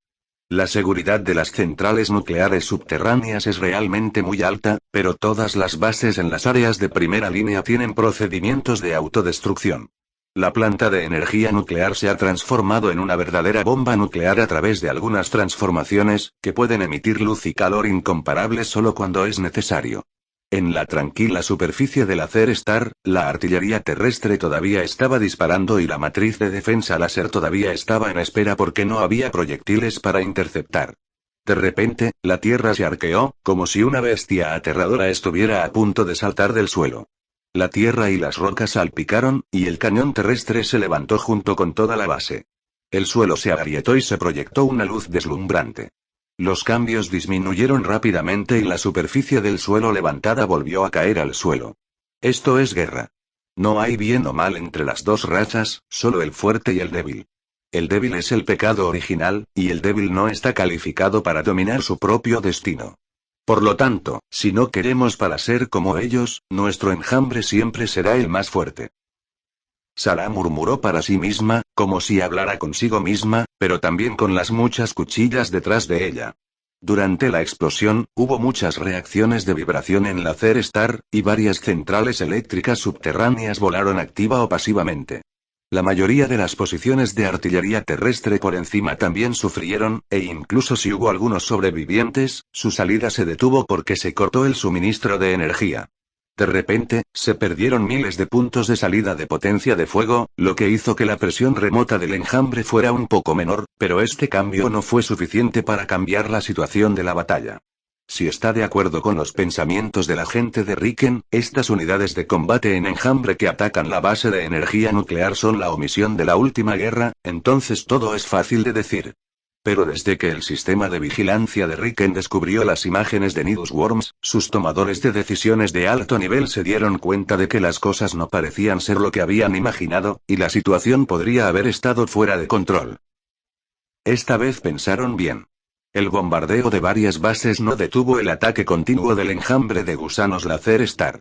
La seguridad de las centrales nucleares subterráneas es realmente muy alta, pero todas las bases en las áreas de primera línea tienen procedimientos de autodestrucción. La planta de energía nuclear se ha transformado en una verdadera bomba nuclear a través de algunas transformaciones, que pueden emitir luz y calor incomparables solo cuando es necesario. En la tranquila superficie del Aether Star, la artillería terrestre todavía estaba disparando y la matriz de defensa láser todavía estaba en espera porque no había proyectiles para interceptar. De repente, la Tierra se arqueó, como si una bestia aterradora estuviera a punto de saltar del suelo. La tierra y las rocas salpicaron, y el cañón terrestre se levantó junto con toda la base. El suelo se agrietó y se proyectó una luz deslumbrante. Los cambios disminuyeron rápidamente y la superficie del suelo levantada volvió a caer al suelo. Esto es guerra. No hay bien o mal entre las dos razas, solo el fuerte y el débil. El débil es el pecado original, y el débil no está calificado para dominar su propio destino. Por lo tanto, si no queremos para ser como ellos, nuestro enjambre siempre será el más fuerte. Sarah murmuró para sí misma, como si hablara consigo misma, pero también con las muchas cuchillas detrás de ella. Durante la explosión, hubo muchas reacciones de vibración en la Aether Star, y varias centrales eléctricas subterráneas volaron activa o pasivamente. La mayoría de las posiciones de artillería terrestre por encima también sufrieron, e incluso si hubo algunos sobrevivientes, su salida se detuvo porque se cortó el suministro de energía. De repente, se perdieron miles de puntos de salida de potencia de fuego, lo que hizo que la presión remota del enjambre fuera un poco menor, pero este cambio no fue suficiente para cambiar la situación de la batalla. Si está de acuerdo con los pensamientos de la gente de Riken, estas unidades de combate en enjambre que atacan la base de energía nuclear son la omisión de la última guerra, entonces todo es fácil de decir. Pero desde que el sistema de vigilancia de Riken descubrió las imágenes de Nidus Worms, sus tomadores de decisiones de alto nivel se dieron cuenta de que las cosas no parecían ser lo que habían imaginado, y la situación podría haber estado fuera de control. Esta vez pensaron bien. El bombardeo de varias bases no detuvo el ataque continuo del enjambre de gusanos la Aether Star.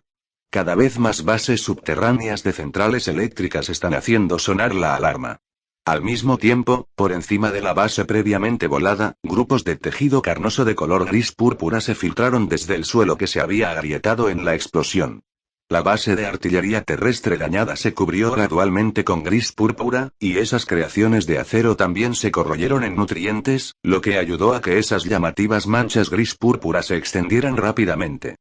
Cada vez más bases subterráneas de centrales eléctricas están haciendo sonar la alarma. Al mismo tiempo, por encima de la base previamente volada, grupos de tejido carnoso de color gris púrpura se filtraron desde el suelo que se había agrietado en la explosión. La base de artillería terrestre dañada se cubrió gradualmente con gris púrpura, y esas creaciones de acero también se corroyeron en nutrientes, lo que ayudó a que esas llamativas manchas gris púrpura se extendieran rápidamente.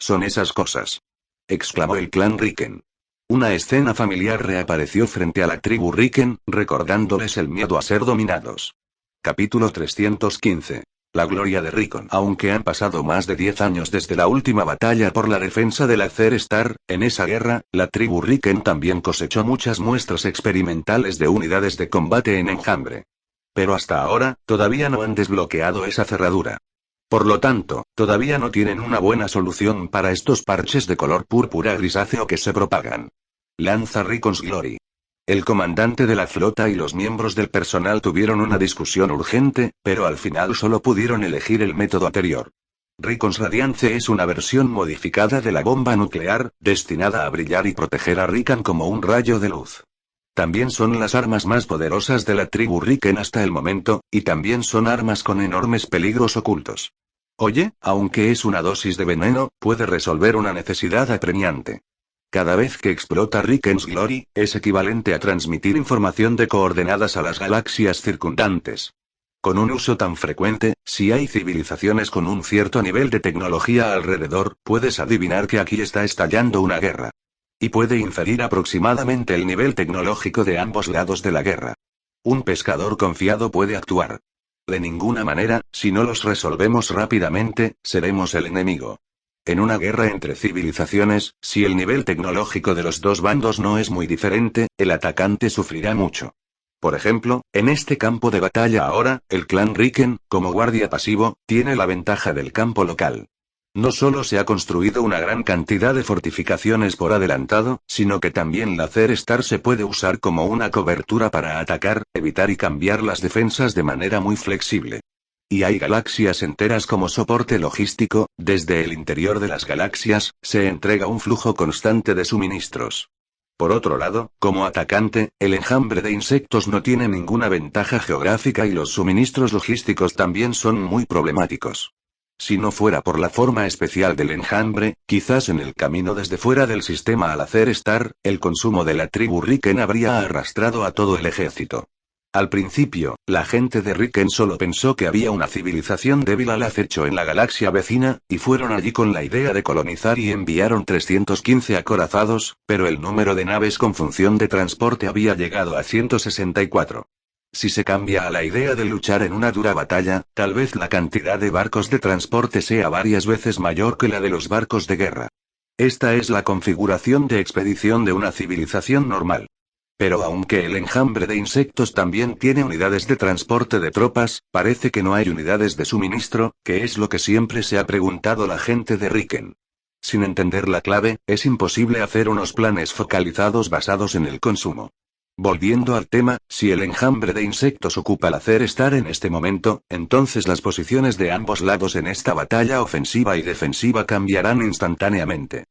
«Son esas cosas», exclamó el clan Riken. Una escena familiar reapareció frente a la tribu Riken, recordándoles el miedo a ser dominados. Capítulo 315. La gloria de Riken. Aunque han pasado más de 10 años desde la última batalla por la defensa de la Aether Star, en esa guerra, la tribu Riken también cosechó muchas muestras experimentales de unidades de combate en enjambre. Pero hasta ahora, todavía no han desbloqueado esa cerradura. Por lo tanto, todavía no tienen una buena solución para estos parches de color púrpura grisáceo que se propagan. Lanza Riken's Glory. El comandante de la flota y los miembros del personal tuvieron una discusión urgente, pero al final solo pudieron elegir el método anterior. Riken's Radiance es una versión modificada de la bomba nuclear, destinada a brillar y proteger a Riken como un rayo de luz. También son las armas más poderosas de la tribu Riken hasta el momento, y también son armas con enormes peligros ocultos. Oye, aunque es una dosis de veneno, puede resolver una necesidad apremiante. Cada vez que explota Riken's Glory, es equivalente a transmitir información de coordenadas a las galaxias circundantes. Con un uso tan frecuente, si hay civilizaciones con un cierto nivel de tecnología alrededor, puedes adivinar que aquí está estallando una guerra. Y puede inferir aproximadamente el nivel tecnológico de ambos lados de la guerra. Un pescador confiado puede actuar. De ninguna manera, si no los resolvemos rápidamente, seremos el enemigo. En una guerra entre civilizaciones, si el nivel tecnológico de los dos bandos no es muy diferente, el atacante sufrirá mucho. Por ejemplo, en este campo de batalla ahora, el clan Riken, como guardia pasivo, tiene la ventaja del campo local. No solo se ha construido una gran cantidad de fortificaciones por adelantado, sino que también la Cer Star se puede usar como una cobertura para atacar, evitar y cambiar las defensas de manera muy flexible. Y hay galaxias enteras como soporte logístico, desde el interior de las galaxias, se entrega un flujo constante de suministros. Por otro lado, como atacante, el enjambre de insectos no tiene ninguna ventaja geográfica y los suministros logísticos también son muy problemáticos. Si no fuera por la forma especial del enjambre, quizás en el camino desde fuera del sistema al hacer estar, el consumo de la tribu Riken habría arrastrado a todo el ejército. Al principio, la gente de Riken solo pensó que había una civilización débil al acecho en la galaxia vecina, y fueron allí con la idea de colonizar y enviaron 315 acorazados, pero el número de naves con función de transporte había llegado a 164. Si se cambia a la idea de luchar en una dura batalla, tal vez la cantidad de barcos de transporte sea varias veces mayor que la de los barcos de guerra. Esta es la configuración de expedición de una civilización normal. Pero aunque el enjambre de insectos también tiene unidades de transporte de tropas, parece que no hay unidades de suministro, que es lo que siempre se ha preguntado la gente de Riken. Sin entender la clave, es imposible hacer unos planes focalizados basados en el consumo. Volviendo al tema, si el enjambre de insectos ocupa la Cer Star en este momento, entonces las posiciones de ambos lados en esta batalla ofensiva y defensiva cambiarán instantáneamente.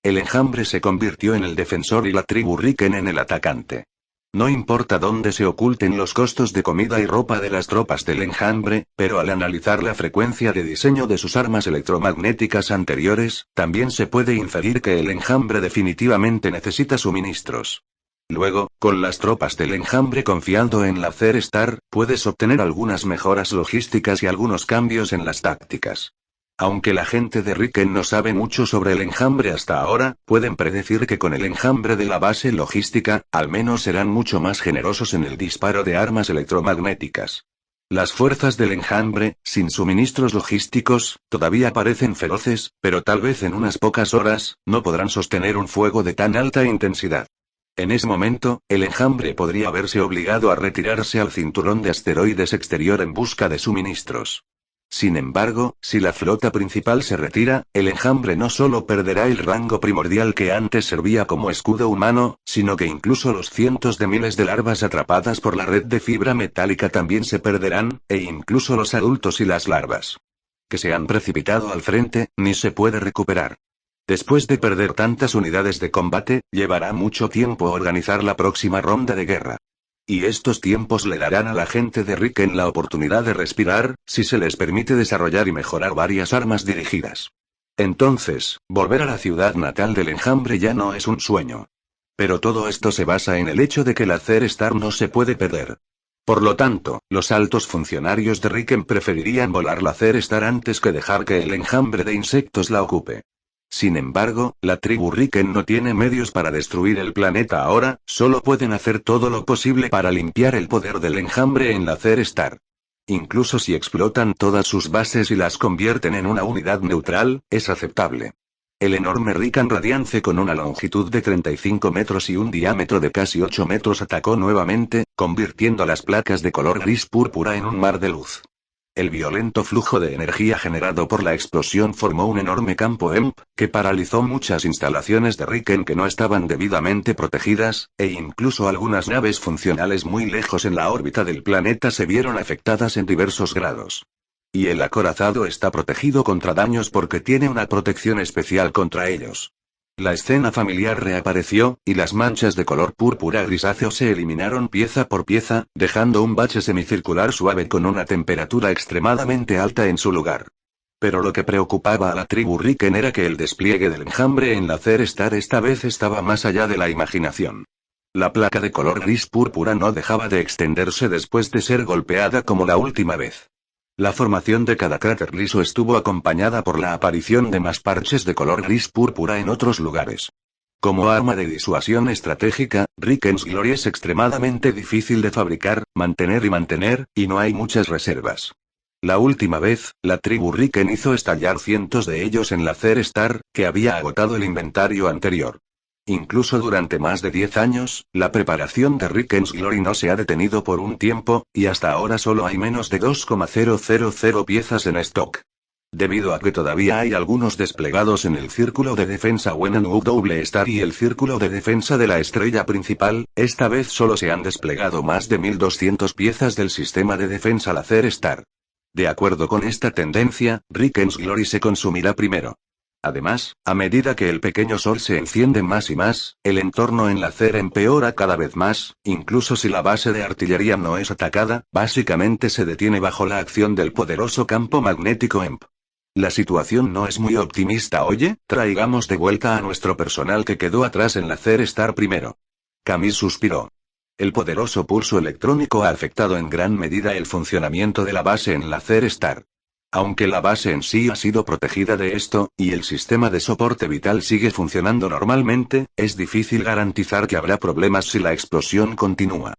El enjambre se convirtió en el defensor y la tribu Riken en el atacante. No importa dónde se oculten los costos de comida y ropa de las tropas del enjambre, pero al analizar la frecuencia de diseño de sus armas electromagnéticas anteriores, también se puede inferir que el enjambre definitivamente necesita suministros. Luego, con las tropas del enjambre confiando en la Cer Star, puedes obtener algunas mejoras logísticas y algunos cambios en las tácticas. Aunque la gente de Riken no sabe mucho sobre el enjambre hasta ahora, pueden predecir que con el enjambre de la base logística, al menos serán mucho más generosos en el disparo de armas electromagnéticas. Las fuerzas del enjambre, sin suministros logísticos, todavía parecen feroces, pero tal vez en unas pocas horas, no podrán sostener un fuego de tan alta intensidad. En ese momento, el enjambre podría verse obligado a retirarse al cinturón de asteroides exterior en busca de suministros. Sin embargo, si la flota principal se retira, el enjambre no solo perderá el rango primordial que antes servía como escudo humano, sino que incluso los cientos de miles de larvas atrapadas por la red de fibra metálica también se perderán, e incluso los adultos y las larvas que se han precipitado al frente, ni se puede recuperar. Después de perder tantas unidades de combate, llevará mucho tiempo organizar la próxima ronda de guerra. Y estos tiempos le darán a la gente de Riken la oportunidad de respirar, si se les permite desarrollar y mejorar varias armas dirigidas. Entonces, volver a la ciudad natal del enjambre ya no es un sueño. Pero todo esto se basa en el hecho de que la Cer Star no se puede perder. Por lo tanto, los altos funcionarios de Riken preferirían volar la Cer Star antes que dejar que el enjambre de insectos la ocupe. Sin embargo, la tribu Riken no tiene medios para destruir el planeta ahora, solo pueden hacer todo lo posible para limpiar el poder del enjambre en la Cer Star. Incluso si explotan todas sus bases y las convierten en una unidad neutral, es aceptable. El enorme Rikan Radiance con una longitud de 35 metros y un diámetro de casi 8 metros atacó nuevamente, convirtiendo las placas de color gris púrpura en un mar de luz. El violento flujo de energía generado por la explosión formó un enorme campo EMP, que paralizó muchas instalaciones de Riken que no estaban debidamente protegidas, e incluso algunas naves funcionales muy lejos en la órbita del planeta se vieron afectadas en diversos grados. Y el acorazado está protegido contra daños porque tiene una protección especial contra ellos. La escena familiar reapareció, y las manchas de color púrpura grisáceo se eliminaron pieza por pieza, dejando un bache semicircular suave con una temperatura extremadamente alta en su lugar. Pero lo que preocupaba a la tribu Riken era que el despliegue del enjambre en la Cer Star esta vez estaba más allá de la imaginación. La placa de color gris púrpura no dejaba de extenderse después de ser golpeada como la última vez. La formación de cada cráter liso estuvo acompañada por la aparición de más parches de color gris púrpura en otros lugares. Como arma de disuasión estratégica, Rikens Glory es extremadamente difícil de fabricar, mantener, y no hay muchas reservas. La última vez, la tribu Riken hizo estallar cientos de ellos en la Zer Star, que había agotado el inventario anterior. Incluso durante más de 10 años, la preparación de Rikens Glory no se ha detenido por un tiempo, y hasta ahora solo hay menos de 2,000 piezas en stock. Debido a que todavía hay algunos desplegados en el círculo de defensa Wenanu Double Star y el círculo de defensa de la estrella principal, esta vez solo se han desplegado más de 1200 piezas del sistema de defensa Laser Star. De acuerdo con esta tendencia, Rikens Glory se consumirá primero. Además, a medida que el pequeño sol se enciende más y más, el entorno en la Zer empeora cada vez más, incluso si la base de artillería no es atacada, básicamente se detiene bajo la acción del poderoso campo magnético EMP. La situación no es muy optimista. Oye, traigamos de vuelta a nuestro personal que quedó atrás en la Zer Star primero. Camis suspiró. El poderoso pulso electrónico ha afectado en gran medida el funcionamiento de la base en la Zer Star. Aunque la base en sí ha sido protegida de esto, y el sistema de soporte vital sigue funcionando normalmente, es difícil garantizar que habrá problemas si la explosión continúa.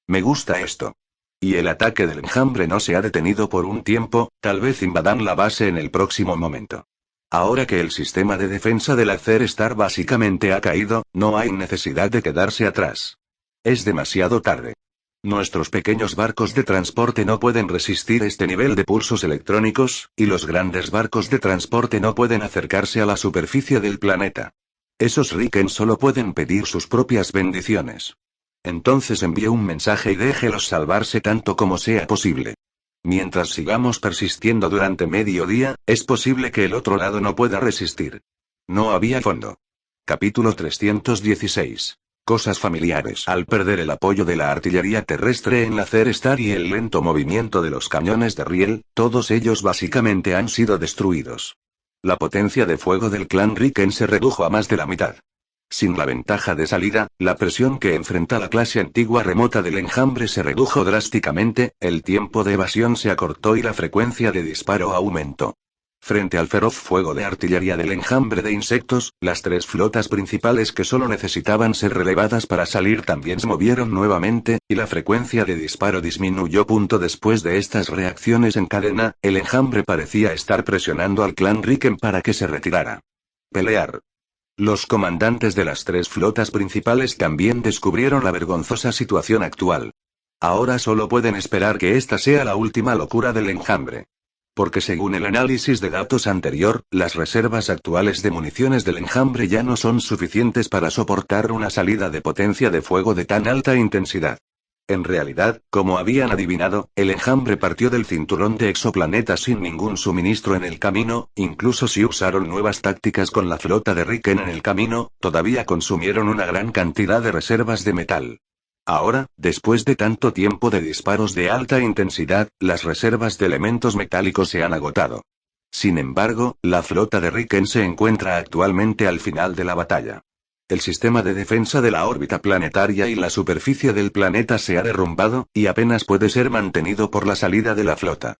Me gusta esto. Y el ataque del enjambre no se ha detenido por un tiempo, tal vez invadan la base en el próximo momento. Ahora que el sistema de defensa de la Zer Star básicamente ha caído, no hay necesidad de quedarse atrás. Es demasiado tarde. Nuestros pequeños barcos de transporte no pueden resistir este nivel de pulsos electrónicos, y los grandes barcos de transporte no pueden acercarse a la superficie del planeta. Esos Riken solo pueden pedir sus propias bendiciones. Entonces envíe un mensaje y déjelos salvarse tanto como sea posible. Mientras sigamos persistiendo durante medio día, es posible que el otro lado no pueda resistir. No había fondo. Capítulo 316. Cosas familiares. Al perder el apoyo de la artillería terrestre en la Zer Star y el lento movimiento de los cañones de riel, todos ellos básicamente han sido destruidos. La potencia de fuego del clan Riken se redujo a más de la mitad. Sin la ventaja de salida, la presión que enfrenta la clase antigua remota del enjambre se redujo drásticamente, el tiempo de evasión se acortó y la frecuencia de disparo aumentó. Frente al feroz fuego de artillería del enjambre de insectos, las tres flotas principales que solo necesitaban ser relevadas para salir también se movieron nuevamente, y la frecuencia de disparo disminuyó. Después de estas reacciones en cadena, el enjambre parecía estar presionando al clan Riken para que se retirara. Pelear. Los comandantes de las tres flotas principales también descubrieron la vergonzosa situación actual. Ahora solo pueden esperar que esta sea la última locura del enjambre. Porque según el análisis de datos anterior, las reservas actuales de municiones del enjambre ya no son suficientes para soportar una salida de potencia de fuego de tan alta intensidad. En realidad, como habían adivinado, el enjambre partió del cinturón de exoplanetas sin ningún suministro en el camino, incluso si usaron nuevas tácticas con la flota de Riken en el camino, todavía consumieron una gran cantidad de reservas de metal. Ahora, después de tanto tiempo de disparos de alta intensidad, las reservas de elementos metálicos se han agotado. Sin embargo, la flota de Riken se encuentra actualmente al final de la batalla. El sistema de defensa de la órbita planetaria y la superficie del planeta se ha derrumbado, y apenas puede ser mantenido por la salida de la flota.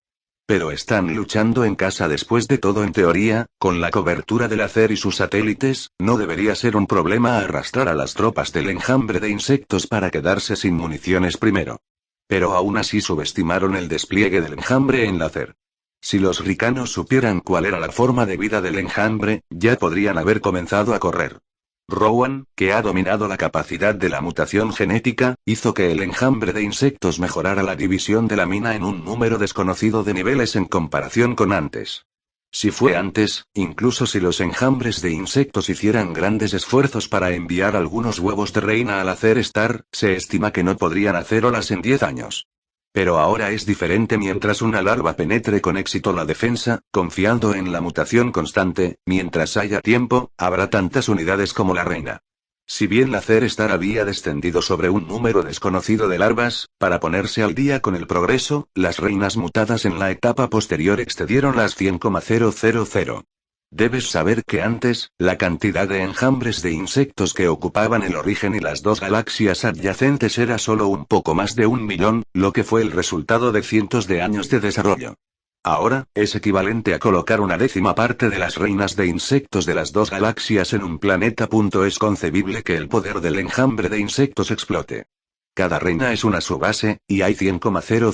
Pero están luchando en casa después de todo. En teoría, con la cobertura del Acer y sus satélites, no debería ser un problema arrastrar a las tropas del enjambre de insectos para quedarse sin municiones primero. Pero aún así subestimaron el despliegue del enjambre en la Acer. Si los ricanos supieran cuál era la forma de vida del enjambre, ya podrían haber comenzado a correr. Rowan, que ha dominado la capacidad de la mutación genética, hizo que el enjambre de insectos mejorara la división de la mina en un número desconocido de niveles en comparación con antes. Si fue antes, incluso si los enjambres de insectos hicieran grandes esfuerzos para enviar algunos huevos de reina al Zer Star, se estima que no podrían hacer olas en 10 años. Pero ahora es diferente. Mientras una larva penetre con éxito la defensa, confiando en la mutación constante, mientras haya tiempo, habrá tantas unidades como la reina. Si bien la Zer Star había descendido sobre un número desconocido de larvas, para ponerse al día con el progreso, las reinas mutadas en la etapa posterior excedieron las 100,000. Debes saber que antes, la cantidad de enjambres de insectos que ocupaban el origen y las dos galaxias adyacentes era solo un poco más de 1 millón, lo que fue el resultado de cientos de años de desarrollo. Ahora, es equivalente a colocar una décima parte de las reinas de insectos de las dos galaxias en un planeta. Es concebible que el poder del enjambre de insectos explote. Cada reina es una subbase, y hay 100,000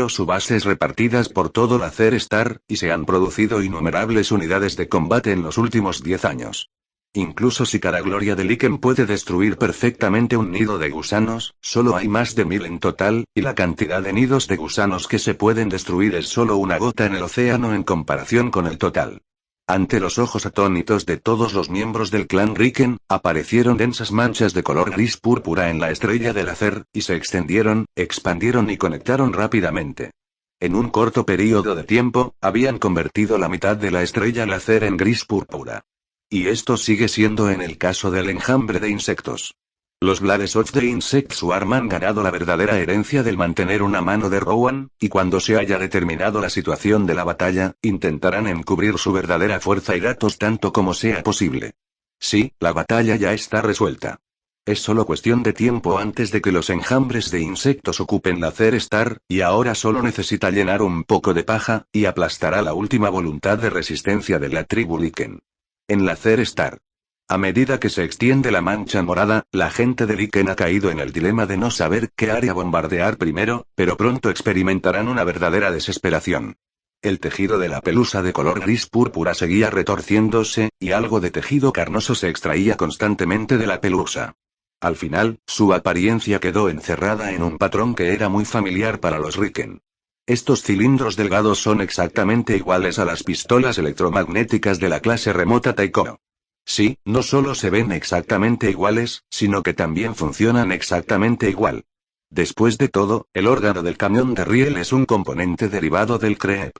subbases repartidas por todo la Cer Star, y se han producido innumerables unidades de combate en los últimos 10 años. Incluso si cada gloria de Lycan puede destruir perfectamente un nido de gusanos, solo hay más de 1000 en total, y la cantidad de nidos de gusanos que se pueden destruir es solo una gota en el océano en comparación con el total. Ante los ojos atónitos de todos los miembros del clan Riken, aparecieron densas manchas de color gris púrpura en la estrella del Acer, y se extendieron, expandieron y conectaron rápidamente. En un corto periodo de tiempo, habían convertido la mitad de la estrella láser en gris púrpura. Y esto sigue siendo en el caso del enjambre de insectos. Los Blades of the Insect Swarm han ganado la verdadera herencia del mantener una mano de Rowan, y cuando se haya determinado la situación de la batalla, intentarán encubrir su verdadera fuerza y datos tanto como sea posible. Sí, la batalla ya está resuelta. Es solo cuestión de tiempo antes de que los enjambres de insectos ocupen la Cer Star, y ahora solo necesita llenar un poco de paja, y aplastará la última voluntad de resistencia de la tribu Lycan. En la Cer Star. A medida que se extiende la mancha morada, la gente de Lycan ha caído en el dilema de no saber qué área bombardear primero, pero pronto experimentarán una verdadera desesperación. El tejido de la pelusa de color gris púrpura seguía retorciéndose, y algo de tejido carnoso se extraía constantemente de la pelusa. Al final, su apariencia quedó encerrada en un patrón que era muy familiar para los Riken. Estos cilindros delgados son exactamente iguales a las pistolas electromagnéticas de la clase remota Taiko. Sí, no solo se ven exactamente iguales, sino que también funcionan exactamente igual. Después de todo, el órgano del camión de riel es un componente derivado del CREEP.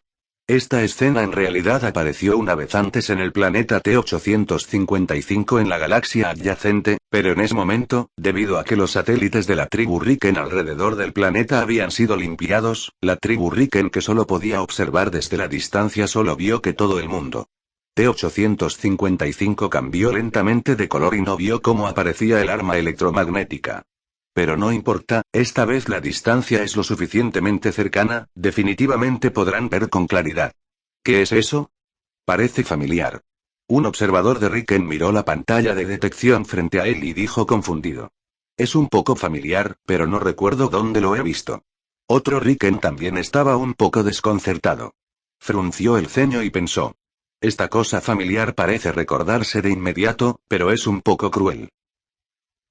Esta escena en realidad apareció una vez antes en el planeta T-855 en la galaxia adyacente, pero en ese momento, debido a que los satélites de la tribu Riken alrededor del planeta habían sido limpiados, la tribu Riken que solo podía observar desde la distancia solo vio que todo el mundo T-855 cambió lentamente de color y no vio cómo aparecía el arma electromagnética. Pero no importa, esta vez la distancia es lo suficientemente cercana, definitivamente podrán ver con claridad. ¿Qué es eso? Parece familiar. Un observador de Riken miró la pantalla de detección frente a él y dijo confundido. Es un poco familiar, pero no recuerdo dónde lo he visto. Otro Riken también estaba un poco desconcertado. Frunció el ceño y pensó. Esta cosa familiar parece recordarse de inmediato, pero es un poco cruel.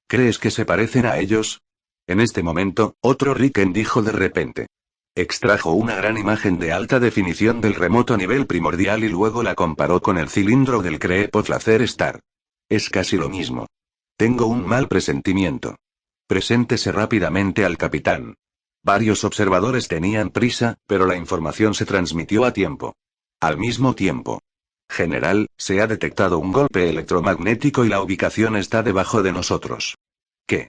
¿Crees que se parecen a ellos? En este momento, otro Riken dijo de repente. Extrajo una gran imagen de alta definición del remoto nivel primordial y luego la comparó con el cilindro del CREEP of la Cer Star. Es casi lo mismo. Tengo un mal presentimiento. Preséntese rápidamente al capitán. Varios observadores tenían prisa, pero la información se transmitió a tiempo. Al mismo tiempo. General, se ha detectado un golpe electromagnético y la ubicación está debajo de nosotros. ¿Qué?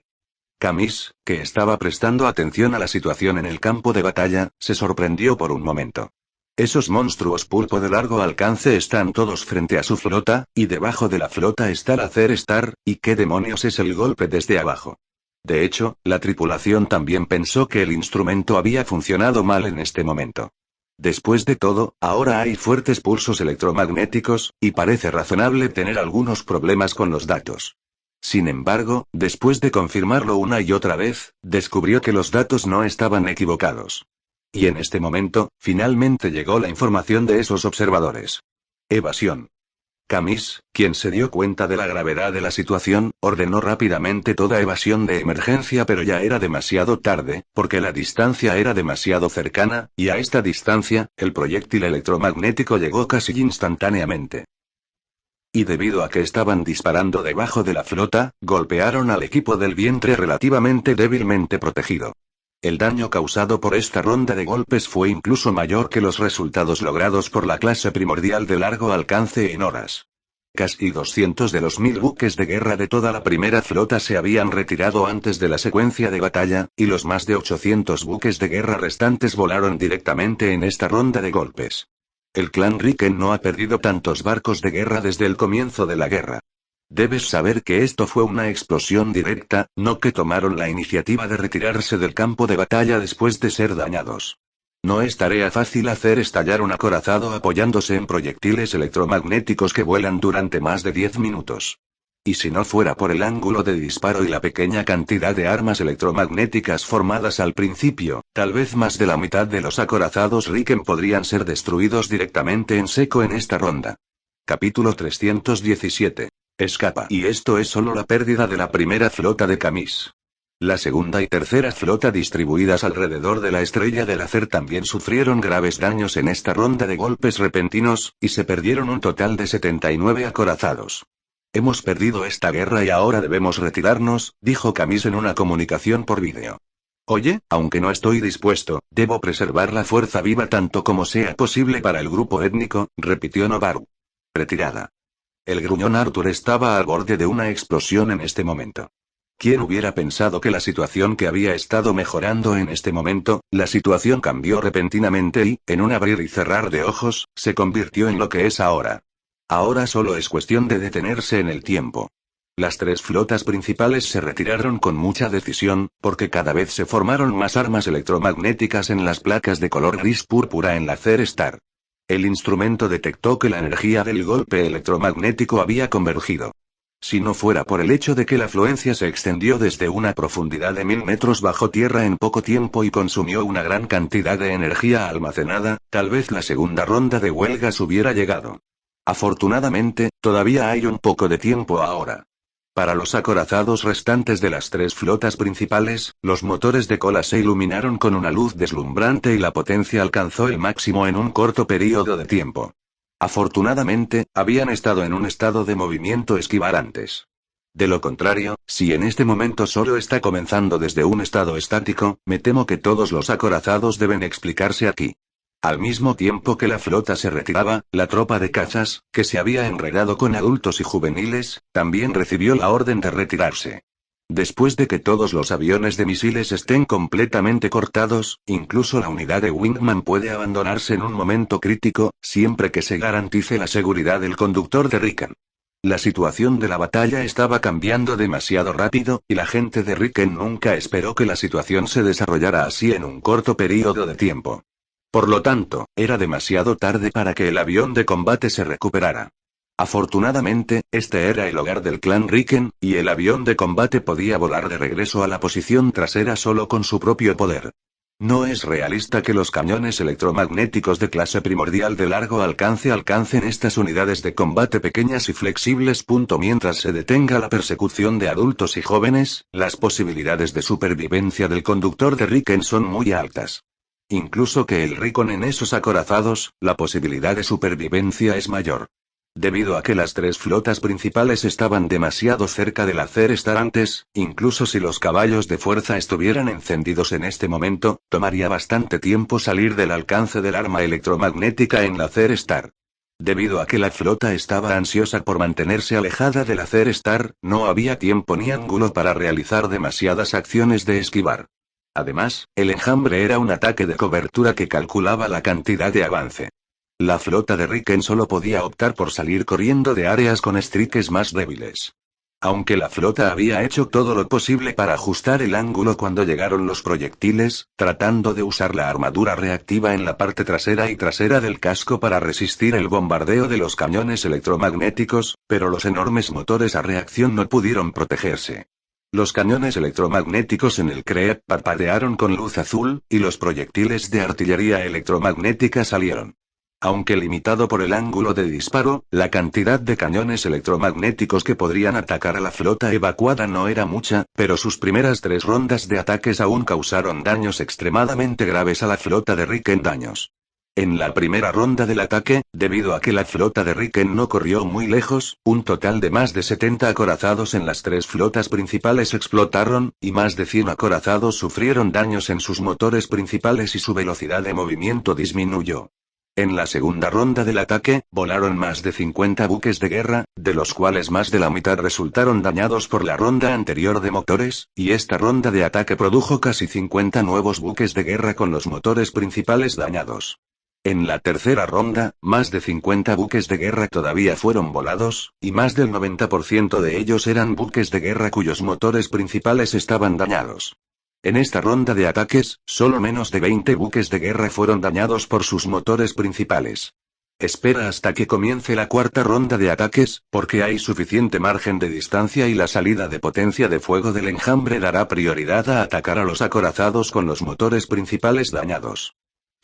Camis, que estaba prestando atención a la situación en el campo de batalla, se sorprendió por un momento. Esos monstruos pulpo de largo alcance están todos frente a su flota, y debajo de la flota está la Cer Star, ¿y qué demonios es el golpe desde abajo? De hecho, la tripulación también pensó que el instrumento había funcionado mal en este momento. Después de todo, ahora hay fuertes pulsos electromagnéticos, y parece razonable tener algunos problemas con los datos. Sin embargo, después de confirmarlo una y otra vez, descubrió que los datos no estaban equivocados. Y en este momento, finalmente llegó la información de esos observadores. Evasión. Camis, quien se dio cuenta de la gravedad de la situación, ordenó rápidamente toda evasión de emergencia, pero ya era demasiado tarde, porque la distancia era demasiado cercana, y a esta distancia, el proyectil electromagnético llegó casi instantáneamente. Y debido a que estaban disparando debajo de la flota, golpearon al equipo del vientre relativamente débilmente protegido. El daño causado por esta ronda de golpes fue incluso mayor que los resultados logrados por la clase primordial de largo alcance en horas. Casi 200 de los 1000 buques de guerra de toda la primera flota se habían retirado antes de la secuencia de batalla, y los más de 800 buques de guerra restantes volaron directamente en esta ronda de golpes. El clan Riken no ha perdido tantos barcos de guerra desde el comienzo de la guerra. Debes saber que esto fue una explosión directa, no que tomaron la iniciativa de retirarse del campo de batalla después de ser dañados. No es tarea fácil hacer estallar un acorazado apoyándose en proyectiles electromagnéticos que vuelan durante más de 10 minutos. Y si no fuera por el ángulo de disparo y la pequeña cantidad de armas electromagnéticas formadas al principio, tal vez más de la mitad de los acorazados Riken podrían ser destruidos directamente en seco en esta ronda. Capítulo 317. Escapa. Y esto es solo la pérdida de la primera flota de Camis. La segunda y tercera flota distribuidas alrededor de la Estrella del Acer también sufrieron graves daños en esta ronda de golpes repentinos, y se perdieron un total de 79 acorazados. Hemos perdido esta guerra y ahora debemos retirarnos, dijo Camis en una comunicación por vídeo. Oye, aunque no estoy dispuesto, debo preservar la fuerza viva tanto como sea posible para el grupo étnico, repitió Nobaru. Retirada. El gruñón Arthur estaba al borde de una explosión en este momento. ¿Quién hubiera pensado que la situación que había estado mejorando en este momento, la situación cambió repentinamente y, en un abrir y cerrar de ojos, se convirtió en lo que es ahora? Ahora solo es cuestión de detenerse en el tiempo. Las tres flotas principales se retiraron con mucha decisión, porque cada vez se formaron más armas electromagnéticas en las placas de color gris púrpura en la Cer Star. El instrumento detectó que la energía del golpe electromagnético había convergido. Si no fuera por el hecho de que la afluencia se extendió desde una profundidad de 1000 metros bajo tierra en poco tiempo y consumió una gran cantidad de energía almacenada, tal vez la segunda ronda de huelgas hubiera llegado. Afortunadamente, todavía hay un poco de tiempo ahora. Para los acorazados restantes de las tres flotas principales, los motores de cola se iluminaron con una luz deslumbrante y la potencia alcanzó el máximo en un corto periodo de tiempo. Afortunadamente, habían estado en un estado de movimiento esquivar antes. De lo contrario, si en este momento solo está comenzando desde un estado estático, me temo que todos los acorazados deben explicarse aquí. Al mismo tiempo que la flota se retiraba, la tropa de cazas, que se había enredado con adultos y juveniles, también recibió la orden de retirarse. Después de que todos los aviones de misiles estén completamente cortados, incluso la unidad de Wingman puede abandonarse en un momento crítico, siempre que se garantice la seguridad del conductor de Riken. La situación de la batalla estaba cambiando demasiado rápido, y la gente de Riken nunca esperó que la situación se desarrollara así en un corto periodo de tiempo. Por lo tanto, era demasiado tarde para que el avión de combate se recuperara. Afortunadamente, este era el hogar del clan Riken, y el avión de combate podía volar de regreso a la posición trasera solo con su propio poder. No es realista que los cañones electromagnéticos de clase primordial de largo alcance alcancen estas unidades de combate pequeñas y flexibles. Mientras se detenga la persecución de adultos y jóvenes, las posibilidades de supervivencia del conductor de Riken son muy altas. Incluso que el Rikon en esos acorazados, la posibilidad de supervivencia es mayor. Debido a que las tres flotas principales estaban demasiado cerca del Cer Star antes, incluso si los caballos de fuerza estuvieran encendidos en este momento, tomaría bastante tiempo salir del alcance del arma electromagnética en la Cer Star. Debido a que la flota estaba ansiosa por mantenerse alejada del Cer Star, no había tiempo ni ángulo para realizar demasiadas acciones de esquivar. Además, el enjambre era un ataque de cobertura que calculaba la cantidad de avance. La flota de Riken solo podía optar por salir corriendo de áreas con estriques más débiles. Aunque la flota había hecho todo lo posible para ajustar el ángulo cuando llegaron los proyectiles, tratando de usar la armadura reactiva en la parte trasera y trasera del casco para resistir el bombardeo de los cañones electromagnéticos, pero los enormes motores a reacción no pudieron protegerse. Los cañones electromagnéticos en el CREAT parpadearon con luz azul, y los proyectiles de artillería electromagnética salieron. Aunque limitado por el ángulo de disparo, la cantidad de cañones electromagnéticos que podrían atacar a la flota evacuada no era mucha, pero sus primeras 3 rondas de ataques aún causaron daños extremadamente graves a la flota de Riken. En la primera ronda del ataque, debido a que la flota de Riken no corrió muy lejos, un total de más de 70 acorazados en las 3 flotas principales explotaron, y más de 100 acorazados sufrieron daños en sus motores principales y su velocidad de movimiento disminuyó. En la segunda ronda del ataque, volaron más de 50 buques de guerra, de los cuales más de la mitad resultaron dañados por la ronda anterior de motores, y esta ronda de ataque produjo casi 50 nuevos buques de guerra con los motores principales dañados. En la tercera ronda, más de 50 buques de guerra todavía fueron volados, y más del 90% de ellos eran buques de guerra cuyos motores principales estaban dañados. En esta ronda de ataques, solo menos de 20 buques de guerra fueron dañados por sus motores principales. Espera hasta que comience la cuarta ronda de ataques, porque hay suficiente margen de distancia y la salida de potencia de fuego del enjambre dará prioridad a atacar a los acorazados con los motores principales dañados.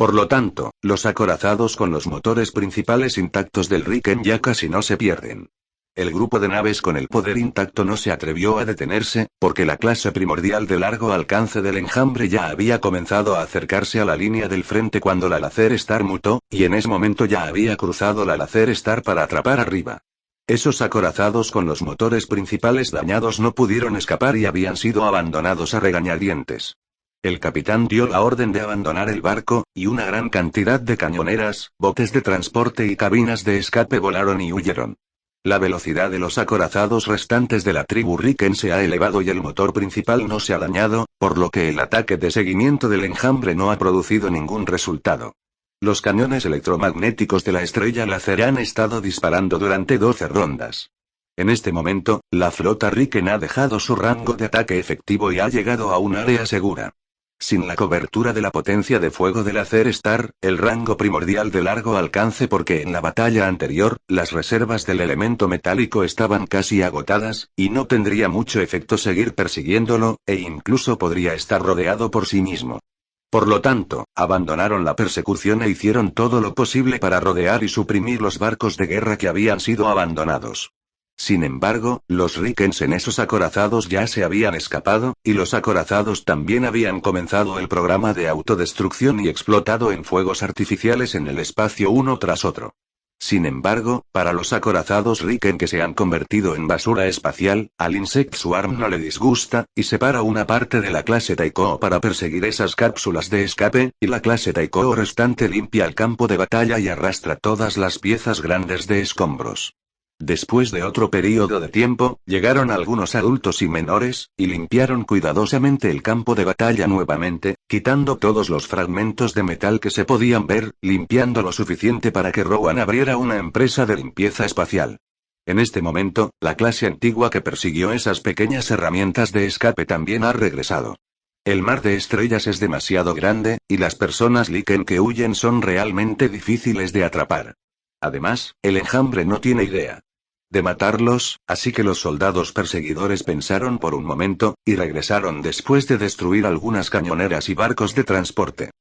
Por lo tanto, los acorazados con los motores principales intactos del Riken ya casi no se pierden. El grupo de naves con el poder intacto no se atrevió a detenerse, porque la clase primordial de largo alcance del enjambre ya había comenzado a acercarse a la línea del frente cuando la Láser Star mutó, y en ese momento ya había cruzado la Láser Star para atrapar arriba. Esos acorazados con los motores principales dañados no pudieron escapar y habían sido abandonados a regañadientes. El capitán dio la orden de abandonar el barco, y una gran cantidad de cañoneras, botes de transporte y cabinas de escape volaron y huyeron. La velocidad de los acorazados restantes de la tribu Riken se ha elevado y el motor principal no se ha dañado, por lo que el ataque de seguimiento del enjambre no ha producido ningún resultado. Los cañones electromagnéticos de la estrella láser han estado disparando durante 12 rondas. En este momento, la flota Riken ha dejado su rango de ataque efectivo y ha llegado a un área segura. Sin la cobertura de la potencia de fuego del Láser Star, el rango primordial de largo alcance porque en la batalla anterior, las reservas del elemento metálico estaban casi agotadas, y no tendría mucho efecto seguir persiguiéndolo, e incluso podría estar rodeado por sí mismo. Por lo tanto, abandonaron la persecución e hicieron todo lo posible para rodear y suprimir los barcos de guerra que habían sido abandonados. Sin embargo, los Rikens en esos acorazados ya se habían escapado, y los acorazados también habían comenzado el programa de autodestrucción y explotado en fuegos artificiales en el espacio uno tras otro. Sin embargo, para los acorazados Riken que se han convertido en basura espacial, al Insect Swarm no le disgusta, y separa una parte de la clase Taiko para perseguir esas cápsulas de escape, y la clase Taiko restante limpia el campo de batalla y arrastra todas las piezas grandes de escombros. Después de otro período de tiempo, llegaron algunos adultos y menores, y limpiaron cuidadosamente el campo de batalla nuevamente, quitando todos los fragmentos de metal que se podían ver, limpiando lo suficiente para que Rowan abriera una empresa de limpieza espacial. En este momento, la clase antigua que persiguió esas pequeñas herramientas de escape también ha regresado. El mar de estrellas es demasiado grande, y las personas Lycan que huyen son realmente difíciles de atrapar. Además, el enjambre no tiene idea de matarlos, así que los soldados perseguidores pensaron por un momento, y regresaron después de destruir algunas cañoneras y barcos de transporte.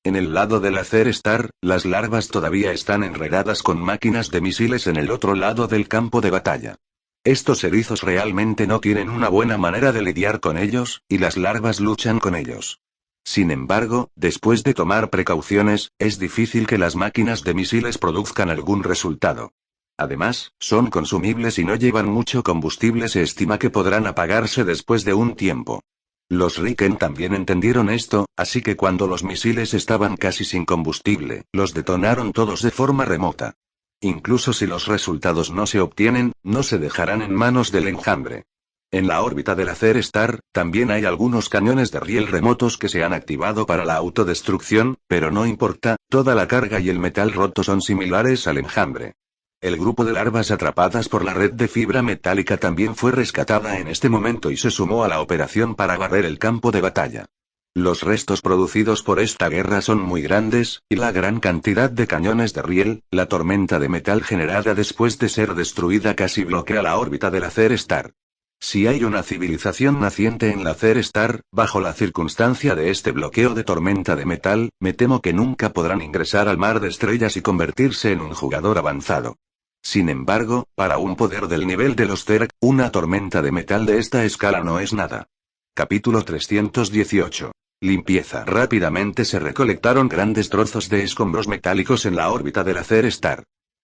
En el lado del Láser Star, las larvas todavía están enredadas con máquinas de misiles en el otro lado del campo de batalla. Estos erizos realmente no tienen una buena manera de lidiar con ellos, y las larvas luchan con ellos. Sin embargo, después de tomar precauciones, es difícil que las máquinas de misiles produzcan algún resultado. Además, son consumibles y no llevan mucho combustible. Se estima que podrán apagarse después de un tiempo. Los Riken también entendieron esto, así que cuando los misiles estaban casi sin combustible, los detonaron todos de forma remota. Incluso si los resultados no se obtienen, no se dejarán en manos del enjambre. En la órbita del Láser Star, también hay algunos cañones de riel remotos que se han activado para la autodestrucción, pero no importa, toda la carga y el metal roto son similares al enjambre. El grupo de larvas atrapadas por la red de fibra metálica también fue rescatada en este momento y se sumó a la operación para barrer el campo de batalla. Los restos producidos por esta guerra son muy grandes, y la gran cantidad de cañones de riel, la tormenta de metal generada después de ser destruida casi bloquea la órbita del Láser Star. Si hay una civilización naciente en Láser Star, bajo la circunstancia de este bloqueo de tormenta de metal, me temo que nunca podrán ingresar al mar de estrellas y convertirse en un jugador avanzado. Sin embargo, para un poder del nivel de los Zerg, una tormenta de metal de esta escala no es nada. Capítulo 318. Limpieza. Rápidamente se recolectaron grandes trozos de escombros metálicos en la órbita del Láser Star.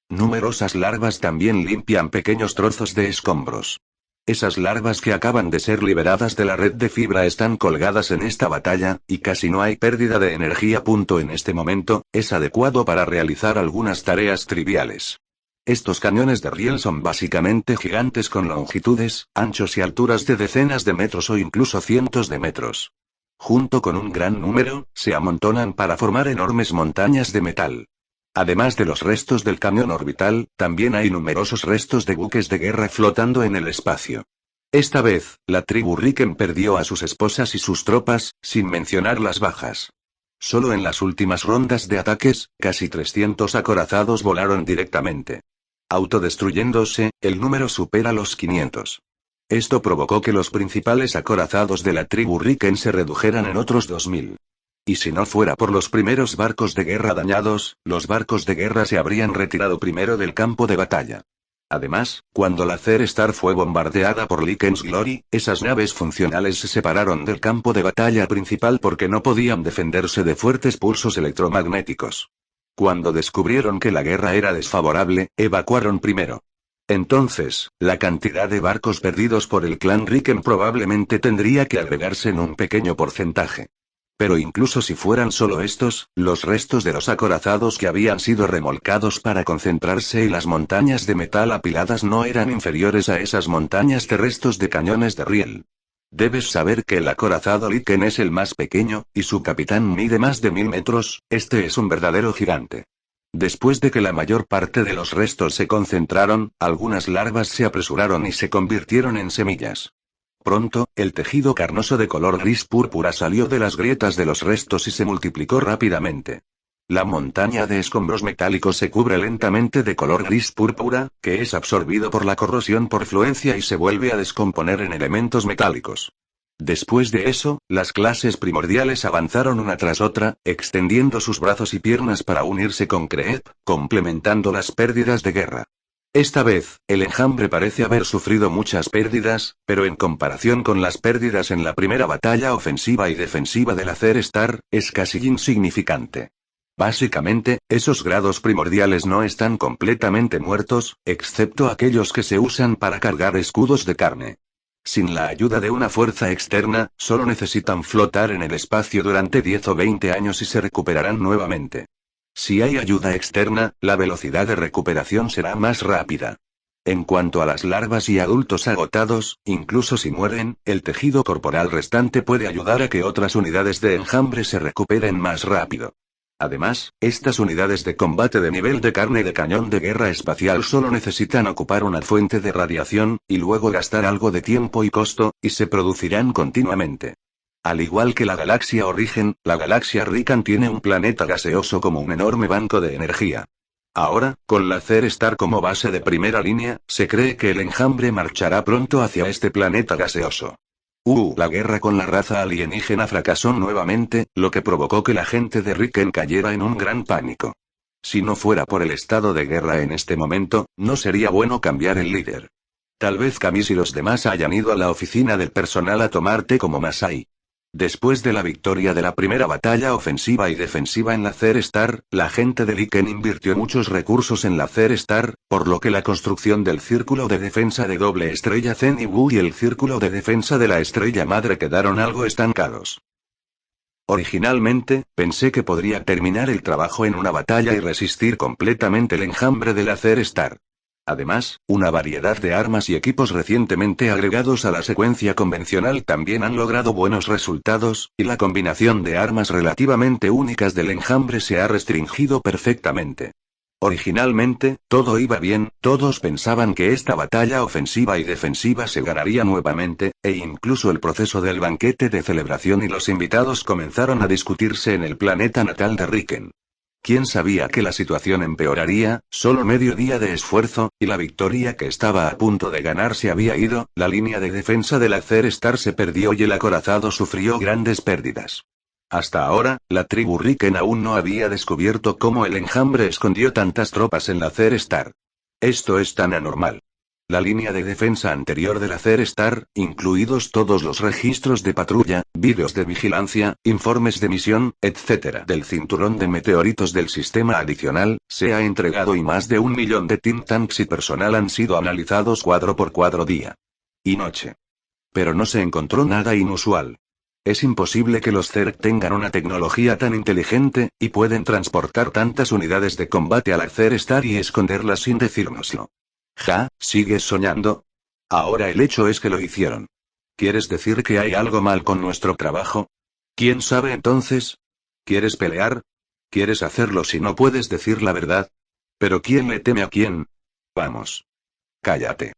Numerosas larvas también limpian pequeños trozos de escombros. Esas larvas que acaban de ser liberadas de la red de fibra están colgadas en esta batalla, y casi no hay pérdida de energía. En este momento, es adecuado para realizar algunas tareas triviales. Estos cañones de riel son básicamente gigantes con longitudes, anchos y alturas de decenas de metros o incluso cientos de metros. Junto con un gran número, se amontonan para formar enormes montañas de metal. Además de los restos del camión orbital, también hay numerosos restos de buques de guerra flotando en el espacio. Esta vez, la tribu Riken perdió a sus esposas y sus tropas, sin mencionar las bajas. Solo en las últimas rondas de ataques, casi 300 acorazados volaron directamente. Autodestruyéndose, el número supera los 500. Esto provocó que los principales acorazados de la tribu Riken se redujeran en otros 2000. Y si no fuera por los primeros barcos de guerra dañados, los barcos de guerra se habrían retirado primero del campo de batalla. Además, cuando la Zero Star fue bombardeada por Lycan's Glory, esas naves funcionales se separaron del campo de batalla principal porque no podían defenderse de fuertes pulsos electromagnéticos. Cuando descubrieron que la guerra era desfavorable, evacuaron primero. Entonces, la cantidad de barcos perdidos por el clan Riken probablemente tendría que agregarse en un pequeño porcentaje. Pero incluso si fueran solo estos, los restos de los acorazados que habían sido remolcados para concentrarse y las montañas de metal apiladas no eran inferiores a esas montañas de restos de cañones de riel. Debes saber que el acorazado Lycan es el más pequeño, y su capitán mide más de 1000 metros, este es un verdadero gigante. Después de que la mayor parte de los restos se concentraron, algunas larvas se apresuraron y se convirtieron en semillas. Pronto, el tejido carnoso de color gris púrpura salió de las grietas de los restos y se multiplicó rápidamente. La montaña de escombros metálicos se cubre lentamente de color gris púrpura, que es absorbido por la corrosión por fluencia y se vuelve a descomponer en elementos metálicos. Después de eso, las clases primordiales avanzaron una tras otra, extendiendo sus brazos y piernas para unirse con Creep, complementando las pérdidas de guerra. Esta vez, el enjambre parece haber sufrido muchas pérdidas, pero en comparación con las pérdidas en la primera batalla ofensiva y defensiva de la Zero Star, es casi insignificante. Básicamente, esos grados primordiales no están completamente muertos, excepto aquellos que se usan para cargar escudos de carne. Sin la ayuda de una fuerza externa, solo necesitan flotar en el espacio durante 10 o 20 años y se recuperarán nuevamente. Si hay ayuda externa, la velocidad de recuperación será más rápida. En cuanto a las larvas y adultos agotados, incluso si mueren, el tejido corporal restante puede ayudar a que otras unidades de enjambre se recuperen más rápido. Además, estas unidades de combate de nivel de carne de cañón de guerra espacial solo necesitan ocupar una fuente de radiación, y luego gastar algo de tiempo y costo, y se producirán continuamente. Al igual que la galaxia Origen, la galaxia Rikan tiene un planeta gaseoso como un enorme banco de energía. Ahora, con la Zero Star como base de primera línea, se cree que el enjambre marchará pronto hacia este planeta gaseoso. La guerra con la raza alienígena fracasó nuevamente, lo que provocó que la gente de Riken cayera en un gran pánico. Si no fuera por el estado de guerra en este momento, no sería bueno cambiar el líder. Tal vez Camis y los demás hayan ido a la oficina del personal a tomar té como Masai. Después de la victoria de la primera batalla ofensiva y defensiva en la Zero Star, la gente de Lycan invirtió muchos recursos en la Zero Star, por lo que la construcción del círculo de defensa de doble estrella Zen y el círculo de defensa de la estrella madre quedaron algo estancados. Originalmente, pensé que podría terminar el trabajo en una batalla y resistir completamente el enjambre de la Zero Star. Además, una variedad de armas y equipos recientemente agregados a la secuencia convencional también han logrado buenos resultados, y la combinación de armas relativamente únicas del enjambre se ha restringido perfectamente. Originalmente, todo iba bien, todos pensaban que esta batalla ofensiva y defensiva se ganaría nuevamente, e incluso el proceso del banquete de celebración y los invitados comenzaron a discutirse en el planeta natal de Riken. ¿Quién sabía que la situación empeoraría? Solo medio día de esfuerzo, y la victoria que estaba a punto de ganar se había ido, la línea de defensa de la Zero Star se perdió y el acorazado sufrió grandes pérdidas. Hasta ahora, la tribu Riken aún no había descubierto cómo el enjambre escondió tantas tropas en la Zero Star. Esto es tan anormal. La línea de defensa anterior de la Zero Star, incluidos todos los registros de patrulla, vídeos de vigilancia, informes de misión, etc. del cinturón de meteoritos del sistema adicional, se ha entregado y más de 1 millón de think tanks y personal han sido analizados cuadro por cuadro día y noche. Pero no se encontró nada inusual. Es imposible que los Zerg tengan una tecnología tan inteligente, y pueden transportar tantas unidades de combate a la Zero Star y esconderlas sin decírnoslo. ¿Sigues soñando? Ahora el hecho es que lo hicieron. ¿Quieres decir que hay algo mal con nuestro trabajo? ¿Quién sabe entonces? ¿Quieres pelear? ¿Quieres hacerlo si no puedes decir la verdad? ¿Pero quién le teme a quién? Vamos. Cállate.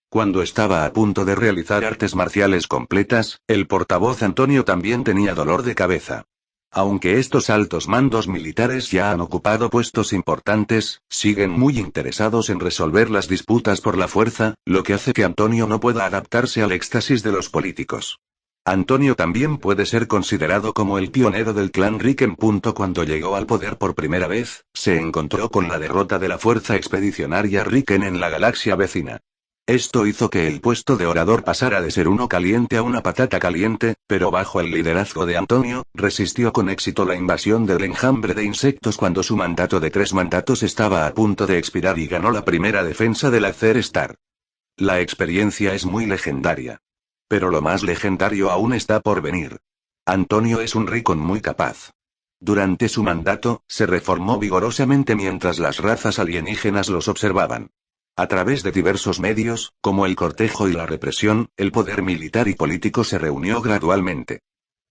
Cuando estaba a punto de realizar artes marciales completas, el portavoz Antonio también tenía dolor de cabeza. Aunque estos altos mandos militares ya han ocupado puestos importantes, siguen muy interesados en resolver las disputas por la fuerza, lo que hace que Antonio no pueda adaptarse al éxtasis de los políticos. Antonio también puede ser considerado como el pionero del clan Riken. Cuando llegó al poder por primera vez, se encontró con la derrota de la fuerza expedicionaria Riken en la galaxia vecina. Esto hizo que el puesto de orador pasara de ser uno caliente a una patata caliente, pero bajo el liderazgo de Antonio, resistió con éxito la invasión del enjambre de insectos cuando su mandato de 3 mandatos estaba a punto de expirar y ganó la primera defensa de la Cer Star. La experiencia es muy legendaria. Pero lo más legendario aún está por venir. Antonio es un Ricon muy capaz. Durante su mandato, se reformó vigorosamente mientras las razas alienígenas los observaban. A través de diversos medios, como el cortejo y la represión, el poder militar y político se reunió gradualmente.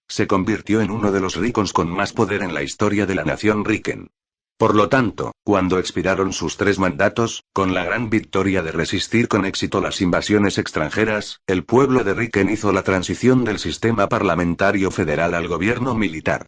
Se convirtió en uno de los Ricons con más poder en la historia de la nación Riken. Por lo tanto, cuando expiraron sus 3 mandatos, con la gran victoria de resistir con éxito las invasiones extranjeras, el pueblo de Riken hizo la transición del sistema parlamentario federal al gobierno militar.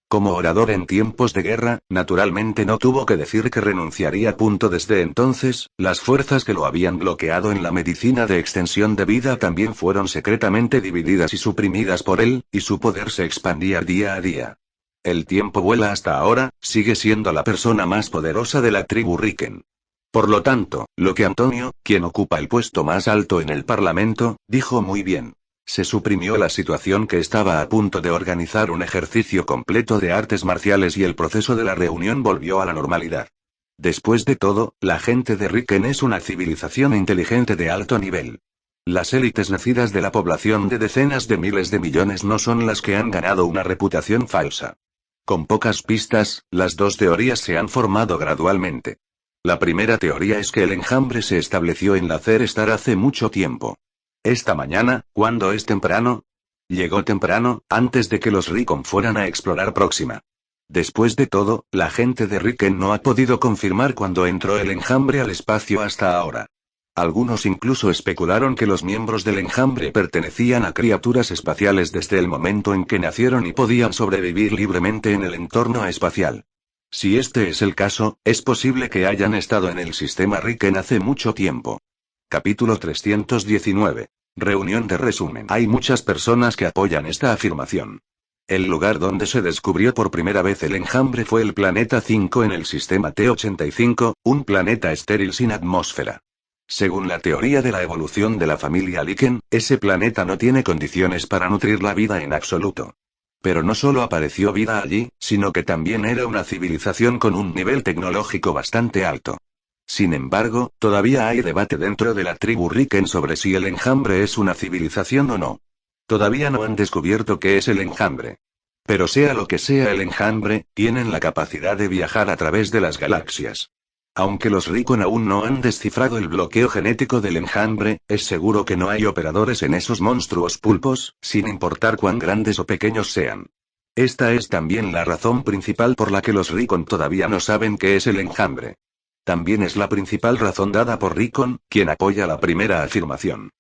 Como orador en tiempos de guerra, naturalmente no tuvo que decir que renunciaría. Desde entonces, las fuerzas que lo habían bloqueado en la medicina de extensión de vida también fueron secretamente divididas y suprimidas por él, y su poder se expandía día a día. El tiempo vuela hasta ahora, sigue siendo la persona más poderosa de la tribu Riken. Por lo tanto, lo que Antonio, quien ocupa el puesto más alto en el Parlamento, dijo muy bien. Se suprimió la situación que estaba a punto de organizar un ejercicio completo de artes marciales y el proceso de la reunión volvió a la normalidad. Después de todo, la gente de Riken es una civilización inteligente de alto nivel. Las élites nacidas de la población de decenas de miles de millones no son las que han ganado una reputación falsa. Con pocas pistas, las 2 teorías se han formado gradualmente. La primera teoría es que el enjambre se estableció en la Cer Star hace mucho tiempo. Esta mañana, cuando es temprano, llegó temprano, antes de que los Ricon fueran a explorar Próxima. Después de todo, la gente de Riken no ha podido confirmar cuándo entró el enjambre al espacio hasta ahora. Algunos incluso especularon que los miembros del enjambre pertenecían a criaturas espaciales desde el momento en que nacieron y podían sobrevivir libremente en el entorno espacial. Si este es el caso, es posible que hayan estado en el sistema Riken hace mucho tiempo. Capítulo 319. Reunión de resumen. Hay muchas personas que apoyan esta afirmación. El lugar donde se descubrió por primera vez el enjambre fue el planeta 5 en el sistema T-85, un planeta estéril sin atmósfera. Según la teoría de la evolución de la familia Liken, ese planeta no tiene condiciones para nutrir la vida en absoluto. Pero no solo apareció vida allí, sino que también era una civilización con un nivel tecnológico bastante alto. Sin embargo, todavía hay debate dentro de la tribu Riken sobre si el enjambre es una civilización o no. Todavía no han descubierto qué es el enjambre. Pero sea lo que sea el enjambre, tienen la capacidad de viajar a través de las galaxias. Aunque los Ricon aún no han descifrado el bloqueo genético del enjambre, es seguro que no hay operadores en esos monstruos pulpos, sin importar cuán grandes o pequeños sean. Esta es también la razón principal por la que los Ricon todavía no saben qué es el enjambre. También es la principal razón dada por Ricon, quien apoya la primera afirmación.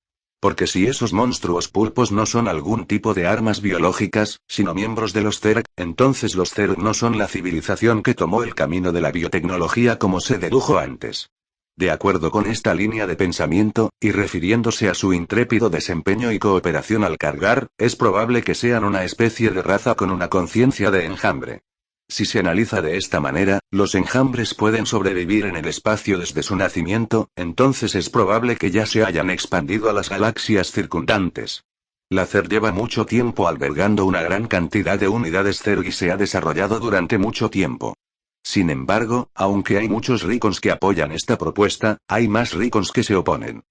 Porque si esos monstruos pulpos no son algún tipo de armas biológicas, sino miembros de los Zerg, entonces los Zerg no son la civilización que tomó el camino de la biotecnología como se dedujo antes. De acuerdo con esta línea de pensamiento, y refiriéndose a su intrépido desempeño y cooperación al cargar, es probable que sean una especie de raza con una conciencia de enjambre. Si se analiza de esta manera, los enjambres pueden sobrevivir en el espacio desde su nacimiento, entonces es probable que ya se hayan expandido a las galaxias circundantes. La Cer lleva mucho tiempo albergando una gran cantidad de unidades Zerg y se ha desarrollado durante mucho tiempo. Sin embargo, aunque hay muchos Ricons que apoyan esta propuesta, hay más Ricons que se oponen.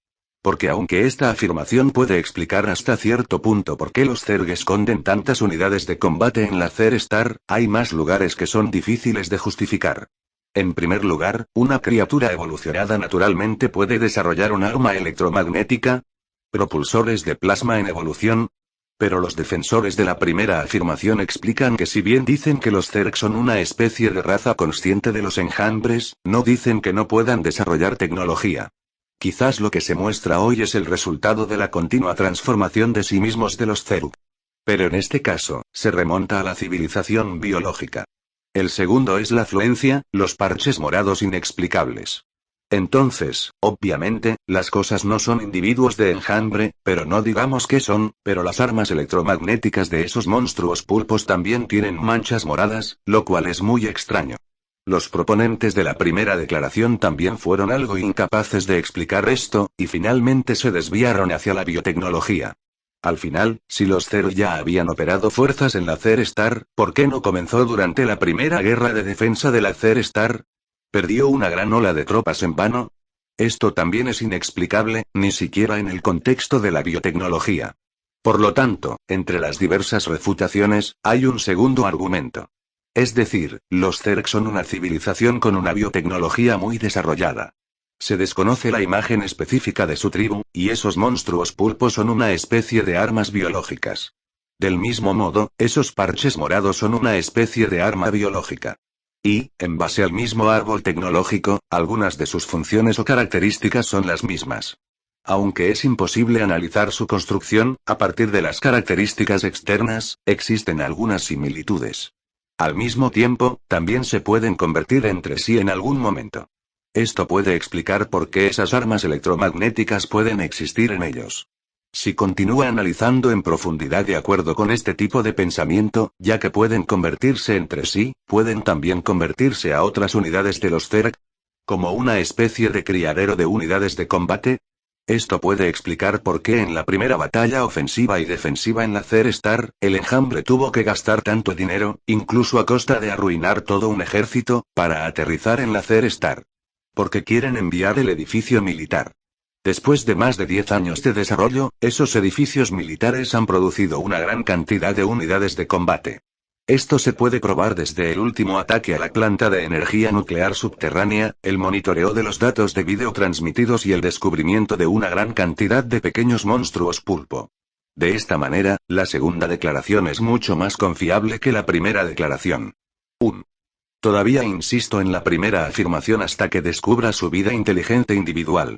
Porque aunque esta afirmación puede explicar hasta cierto punto por qué los Zerg esconden tantas unidades de combate en la Cer Star, hay más lugares que son difíciles de justificar. En primer lugar, ¿una criatura evolucionada naturalmente puede desarrollar un arma electromagnética? ¿Propulsores de plasma en evolución? Pero los defensores de la primera afirmación explican que si bien dicen que los Zerg son una especie de raza consciente de los enjambres, no dicen que no puedan desarrollar tecnología. Quizás lo que se muestra hoy es el resultado de la continua transformación de sí mismos de los Zerg. Pero en este caso, se remonta a la civilización biológica. El segundo es la afluencia, los parches morados inexplicables. Entonces, obviamente, las cosas no son individuos de enjambre, pero no digamos qué son, pero las armas electromagnéticas de esos monstruos pulpos también tienen manchas moradas, lo cual es muy extraño. Los proponentes de la primera declaración también fueron algo incapaces de explicar esto, y finalmente se desviaron hacia la biotecnología. Al final, si los Zerg ya habían operado fuerzas en la Zer Star, ¿por qué no comenzó durante la primera guerra de defensa de la Zer Star? ¿Perdió una gran ola de tropas en vano? Esto también es inexplicable, ni siquiera en el contexto de la biotecnología. Por lo tanto, entre las diversas refutaciones, hay un segundo argumento. Es decir, los Zerg son una civilización con una biotecnología muy desarrollada. Se desconoce la imagen específica de su tribu, y esos monstruos pulpos son una especie de armas biológicas. Del mismo modo, esos parches morados son una especie de arma biológica. Y, en base al mismo árbol tecnológico, algunas de sus funciones o características son las mismas. Aunque es imposible analizar su construcción, a partir de las características externas, existen algunas similitudes. Al mismo tiempo, también se pueden convertir entre sí en algún momento. Esto puede explicar por qué esas armas electromagnéticas pueden existir en ellos. Si continúa analizando en profundidad de acuerdo con este tipo de pensamiento, ya que pueden convertirse entre sí, pueden también convertirse a otras unidades de los Zerg, como una especie de criadero de unidades de combate. Esto puede explicar por qué en la primera batalla ofensiva y defensiva en la Zer Star, el enjambre tuvo que gastar tanto dinero, incluso a costa de arruinar todo un ejército, para aterrizar en la Zer Star. Porque quieren enviar el edificio militar. Después de más de 10 años de desarrollo, esos edificios militares han producido una gran cantidad de unidades de combate. Esto se puede probar desde el último ataque a la planta de energía nuclear subterránea, el monitoreo de los datos de vídeo transmitidos y el descubrimiento de una gran cantidad de pequeños monstruos pulpo. De esta manera, la segunda declaración es mucho más confiable que la primera declaración. 1. Todavía insisto en la primera afirmación hasta que descubra su vida inteligente individual.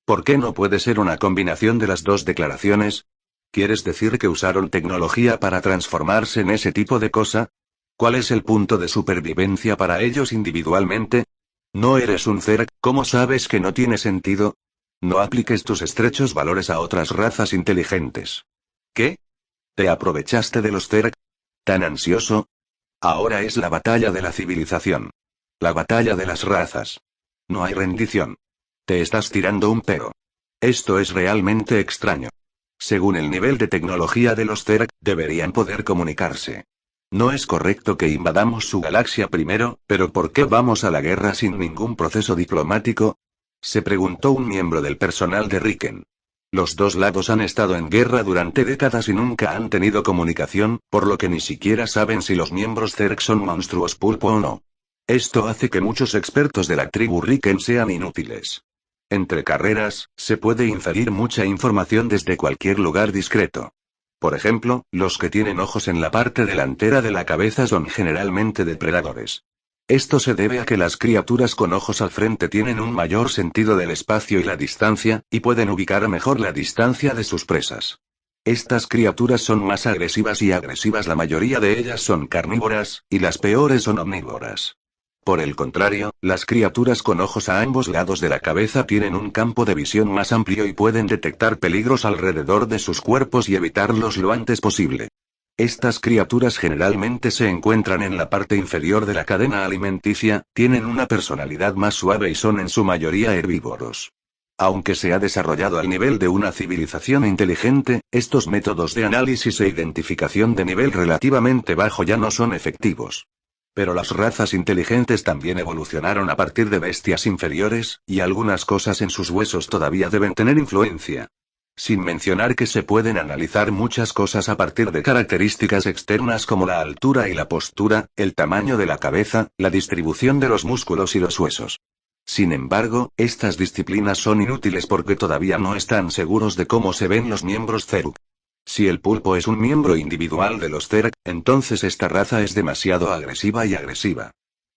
¿Por qué no puede ser una combinación de las dos declaraciones? ¿Quieres decir que usaron tecnología para transformarse en ese tipo de cosa? ¿Cuál es el punto de supervivencia para ellos individualmente? No eres un Zerg, ¿cómo sabes que no tiene sentido? No apliques tus estrechos valores a otras razas inteligentes. ¿Qué? ¿Te aprovechaste de los Zerg? ¿Tan ansioso? Ahora es la batalla de la civilización. La batalla de las razas. No hay rendición. Te estás tirando un peo. Esto es realmente extraño. Según el nivel de tecnología de los Zerg, deberían poder comunicarse. No es correcto que invadamos su galaxia primero, pero ¿por qué vamos a la guerra sin ningún proceso diplomático? Se preguntó un miembro del personal de Riken. Los dos lados han estado en guerra durante décadas y nunca han tenido comunicación, por lo que ni siquiera saben si los miembros Zerg son monstruos pulpo o no. Esto hace que muchos expertos de la tribu Riken sean inútiles. Entre carreras, se puede inferir mucha información desde cualquier lugar discreto. Por ejemplo, los que tienen ojos en la parte delantera de la cabeza son generalmente depredadores. Esto se debe a que las criaturas con ojos al frente tienen un mayor sentido del espacio y la distancia, y pueden ubicar mejor la distancia de sus presas. Estas criaturas son más agresivas y agresivas, la mayoría de ellas son carnívoras, y las peores son omnívoras. Por el contrario, las criaturas con ojos a ambos lados de la cabeza tienen un campo de visión más amplio y pueden detectar peligros alrededor de sus cuerpos y evitarlos lo antes posible. Estas criaturas generalmente se encuentran en la parte inferior de la cadena alimenticia, tienen una personalidad más suave y son en su mayoría herbívoros. Aunque se ha desarrollado al nivel de una civilización inteligente, estos métodos de análisis e identificación de nivel relativamente bajo ya no son efectivos. Pero las razas inteligentes también evolucionaron a partir de bestias inferiores, y algunas cosas en sus huesos todavía deben tener influencia. Sin mencionar que se pueden analizar muchas cosas a partir de características externas como la altura y la postura, el tamaño de la cabeza, la distribución de los músculos y los huesos. Sin embargo, estas disciplinas son inútiles porque todavía no están seguros de cómo se ven los miembros Zerg. Si el pulpo es un miembro individual de los Zerg, entonces esta raza es demasiado agresiva.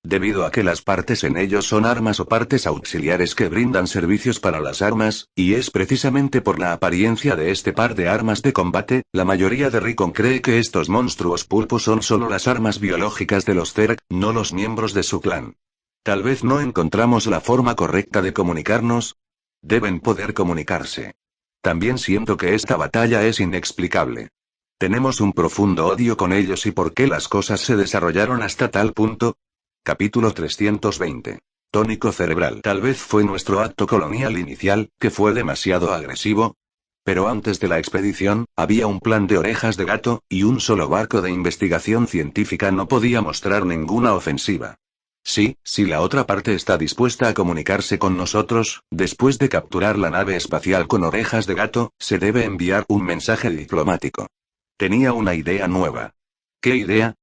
Debido a que las partes en ellos son armas o partes auxiliares que brindan servicios para las armas, y es precisamente por la apariencia de este par de armas de combate, la mayoría de Rickon cree que estos monstruos pulpos son solo las armas biológicas de los Zerg, no los miembros de su clan. Tal vez no encontramos la forma correcta de comunicarnos. Deben poder comunicarse. También siento que esta batalla es inexplicable. Tenemos un profundo odio con ellos y por qué las cosas se desarrollaron hasta tal punto. Capítulo 320. Tónico cerebral. Tal vez fue nuestro acto colonial inicial, que fue demasiado agresivo. Pero antes de la expedición, había un plan de orejas de gato, y un solo barco de investigación científica no podía mostrar ninguna ofensiva. Sí, si la otra parte está dispuesta a comunicarse con nosotros, después de capturar la nave espacial con orejas de gato, se debe enviar un mensaje diplomático. Tenía una idea nueva. ¿Qué idea?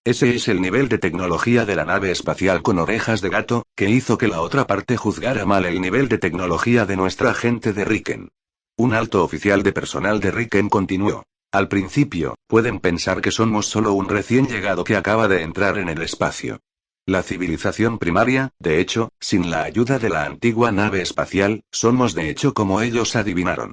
Ese es el nivel de tecnología de la nave espacial con orejas de gato, que hizo que la otra parte juzgara mal el nivel de tecnología de nuestra gente de Riken. Un alto oficial de personal de Riken continuó. Al principio, pueden pensar que somos solo un recién llegado que acaba de entrar en el espacio. La civilización primaria, de hecho, sin la ayuda de la antigua nave espacial, somos de hecho como ellos adivinaron.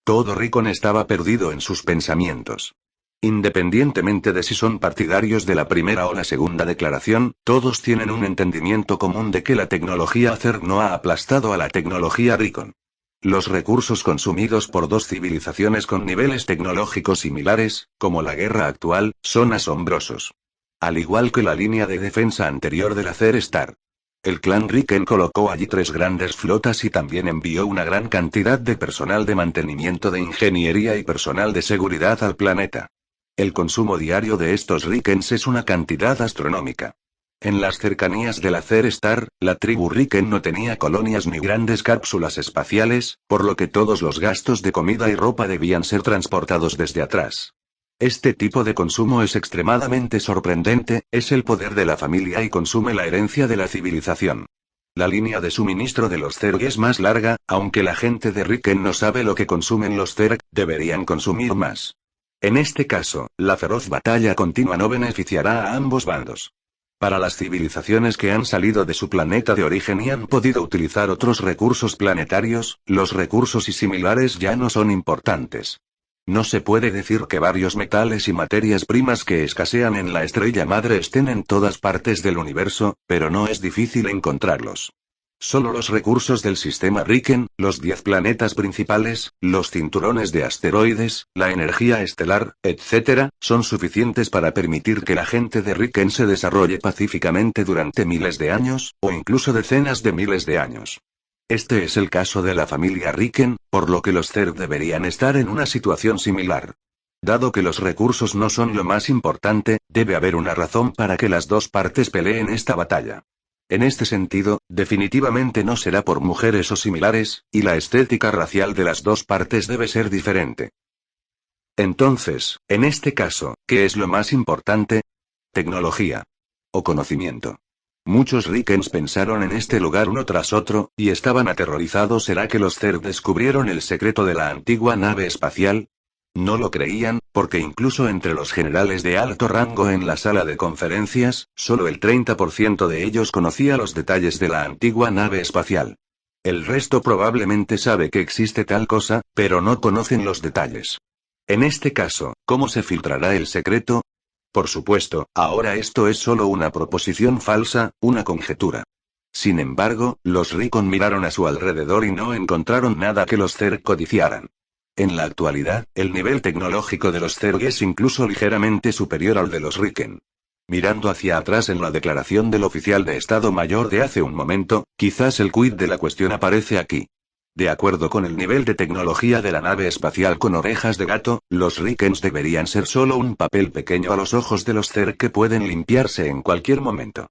Todo Rickon estaba perdido en sus pensamientos. Independientemente de si son partidarios de la primera o la segunda declaración, todos tienen un entendimiento común de que la tecnología Zerg no ha aplastado a la tecnología Rickon. Los recursos consumidos por dos civilizaciones con niveles tecnológicos similares, como la guerra actual, son asombrosos. Al igual que la línea de defensa anterior de la Zer Star. El clan Riken colocó allí 3 grandes flotas y también envió una gran cantidad de personal de mantenimiento de ingeniería y personal de seguridad al planeta. El consumo diario de estos Rikens es una cantidad astronómica. En las cercanías de la Zer Star, la tribu Riken no tenía colonias ni grandes cápsulas espaciales, por lo que todos los gastos de comida y ropa debían ser transportados desde atrás. Este tipo de consumo es extremadamente sorprendente, es el poder de la familia y consume la herencia de la civilización. La línea de suministro de los Zerg es más larga, aunque la gente de Riken no sabe lo que consumen los Zerg, deberían consumir más. En este caso, la feroz batalla continua no beneficiará a ambos bandos. Para las civilizaciones que han salido de su planeta de origen y han podido utilizar otros recursos planetarios, los recursos y similares ya no son importantes. No se puede decir que varios metales y materias primas que escasean en la estrella madre estén en todas partes del universo, pero no es difícil encontrarlos. Solo los recursos del sistema Riken, los 10 planetas principales, los cinturones de asteroides, la energía estelar, etc., son suficientes para permitir que la gente de Riken se desarrolle pacíficamente durante miles de años, o incluso decenas de miles de años. Este es el caso de la familia Riken, por lo que los Zerg deberían estar en una situación similar. Dado que los recursos no son lo más importante, debe haber una razón para que las dos partes peleen esta batalla. En este sentido, definitivamente no será por mujeres o similares, y la estética racial de las dos partes debe ser diferente. Entonces, en este caso, ¿qué es lo más importante? Tecnología. O conocimiento. Muchos Rikens pensaron en este lugar uno tras otro, y estaban aterrorizados. ¿Será que los Zerg descubrieron el secreto de la antigua nave espacial? No lo creían, porque incluso entre los generales de alto rango en la sala de conferencias, solo el 30% de ellos conocía los detalles de la antigua nave espacial. El resto probablemente sabe que existe tal cosa, pero no conocen los detalles. En este caso, ¿cómo se filtrará el secreto? Por supuesto, ahora esto es solo una proposición falsa, una conjetura. Sin embargo, los Rickon miraron a su alrededor y no encontraron nada que los Zerg codiciaran. En la actualidad, el nivel tecnológico de los Zerg es incluso ligeramente superior al de los Riken. Mirando hacia atrás en la declaración del oficial de Estado Mayor de hace un momento, quizás el quid de la cuestión aparece aquí. De acuerdo con el nivel de tecnología de la nave espacial con orejas de gato, los Rikens deberían ser solo un papel pequeño a los ojos de los Zerg que pueden limpiarse en cualquier momento.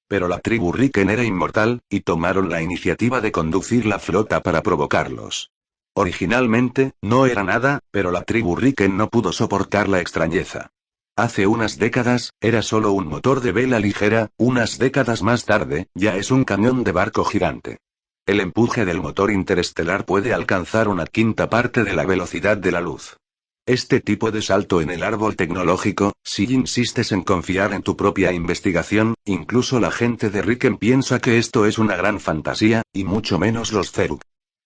Pero la tribu Riken era inmortal, y tomaron la iniciativa de conducir la flota para provocarlos. Originalmente, no era nada, pero la tribu Riken no pudo soportar la extrañeza. Hace unas décadas, era solo un motor de vela ligera, unas décadas más tarde, ya es un cañón de barco gigante. El empuje del motor interestelar puede alcanzar una quinta parte de la velocidad de la luz. Este tipo de salto en el árbol tecnológico, si insistes en confiar en tu propia investigación, incluso la gente de Riken piensa que esto es una gran fantasía, y mucho menos los Zerg.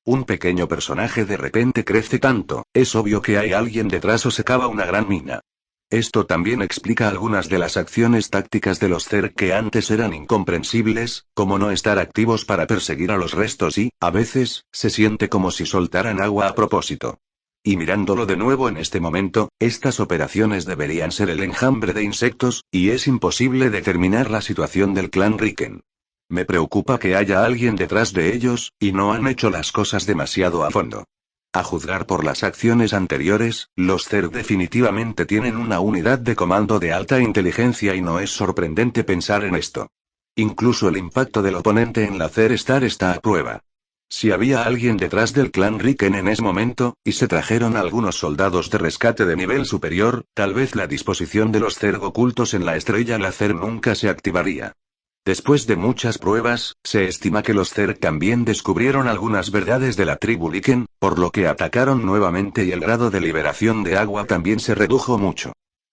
Un pequeño personaje de repente crece tanto, es obvio que hay alguien detrás o se cava una gran mina. Esto también explica algunas de las acciones tácticas de los Zerg que antes eran incomprensibles, como no estar activos para perseguir a los restos y, a veces, se siente como si soltaran agua a propósito. Y mirándolo de nuevo en este momento, estas operaciones deberían ser el enjambre de insectos, y es imposible determinar la situación del clan Riken. Me preocupa que haya alguien detrás de ellos, y no han hecho las cosas demasiado a fondo. A juzgar por las acciones anteriores, los Zerg definitivamente tienen una unidad de comando de alta inteligencia y no es sorprendente pensar en esto. Incluso el impacto del oponente en la Zer Star está a prueba. Si había alguien detrás del clan Riken en ese momento, y se trajeron algunos soldados de rescate de nivel superior, tal vez la disposición de los Zerg ocultos en la estrella láser nunca se activaría. Después de muchas pruebas, se estima que los Zerg también descubrieron algunas verdades de la tribu Riken, por lo que atacaron nuevamente y el grado de liberación de agua también se redujo mucho.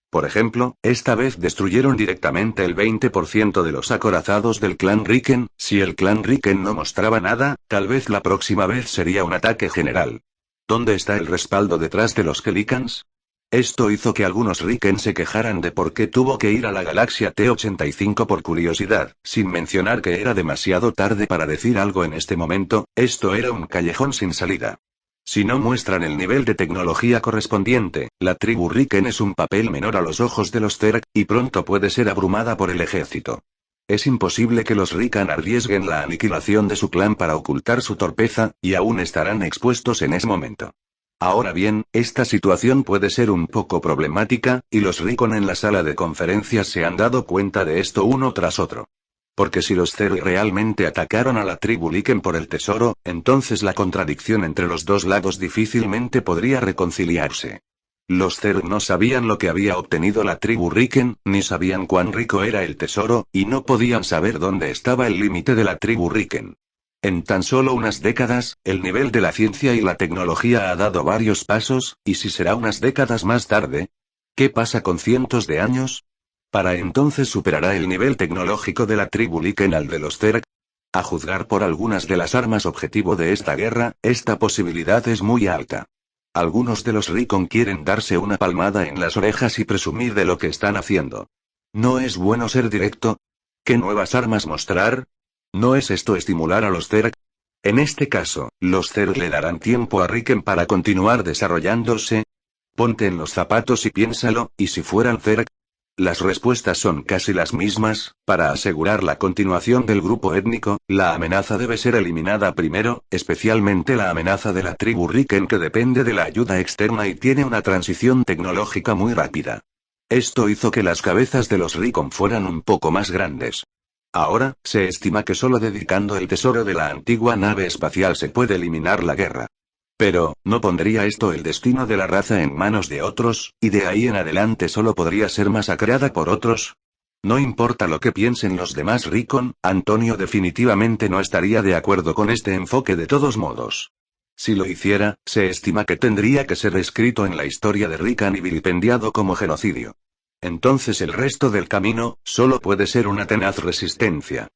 Por ejemplo, esta vez destruyeron directamente el 20% de los acorazados del clan Riken. Si el clan Riken no mostraba nada, tal vez la próxima vez sería un ataque general. ¿Dónde está el respaldo detrás de los Kelikans? Esto hizo que algunos Riken se quejaran de por qué tuvo que ir a la galaxia T-85 por curiosidad, sin mencionar que era demasiado tarde para decir algo en este momento. Esto era un callejón sin salida. Si no muestran el nivel de tecnología correspondiente, la tribu Riken es un papel menor a los ojos de los Zerg, y pronto puede ser abrumada por el ejército. Es imposible que los Riken arriesguen la aniquilación de su clan para ocultar su torpeza, y aún estarán expuestos en ese momento. Ahora bien, esta situación puede ser un poco problemática, y los Riken en la sala de conferencias se han dado cuenta de esto uno tras otro. Porque si los Zerg realmente atacaron a la tribu Riken por el tesoro, entonces la contradicción entre los dos lados difícilmente podría reconciliarse. Los Zerg no sabían lo que había obtenido la tribu Riken, ni sabían cuán rico era el tesoro, y no podían saber dónde estaba el límite de la tribu Riken. En tan solo unas décadas, el nivel de la ciencia y la tecnología ha dado varios pasos, y si será unas décadas más tarde, ¿qué pasa con cientos de años? Para entonces superará el nivel tecnológico de la tribu Riken al de los Zerg. A juzgar por algunas de las armas objetivo de esta guerra, esta posibilidad es muy alta. Algunos de los Riken quieren darse una palmada en las orejas y presumir de lo que están haciendo. ¿No es bueno ser directo? ¿Qué nuevas armas mostrar? ¿No es esto estimular a los Zerg? En este caso, ¿los Zerg le darán tiempo a Riken para continuar desarrollándose? Ponte en los zapatos y piénsalo, ¿y si fueran Zerg? Las respuestas son casi las mismas. Para asegurar la continuación del grupo étnico, la amenaza debe ser eliminada primero, especialmente la amenaza de la tribu Riken que depende de la ayuda externa y tiene una transición tecnológica muy rápida. Esto hizo que las cabezas de los Riken fueran un poco más grandes. Ahora, se estima que solo dedicando el tesoro de la antigua nave espacial se puede eliminar la guerra. Pero, ¿no pondría esto el destino de la raza en manos de otros, y de ahí en adelante solo podría ser masacrada por otros? No importa lo que piensen los demás Riken, Antonio definitivamente no estaría de acuerdo con este enfoque de todos modos. Si lo hiciera, se estima que tendría que ser escrito en la historia de Riken y vilipendiado como genocidio. Entonces el resto del camino, solo puede ser una tenaz resistencia.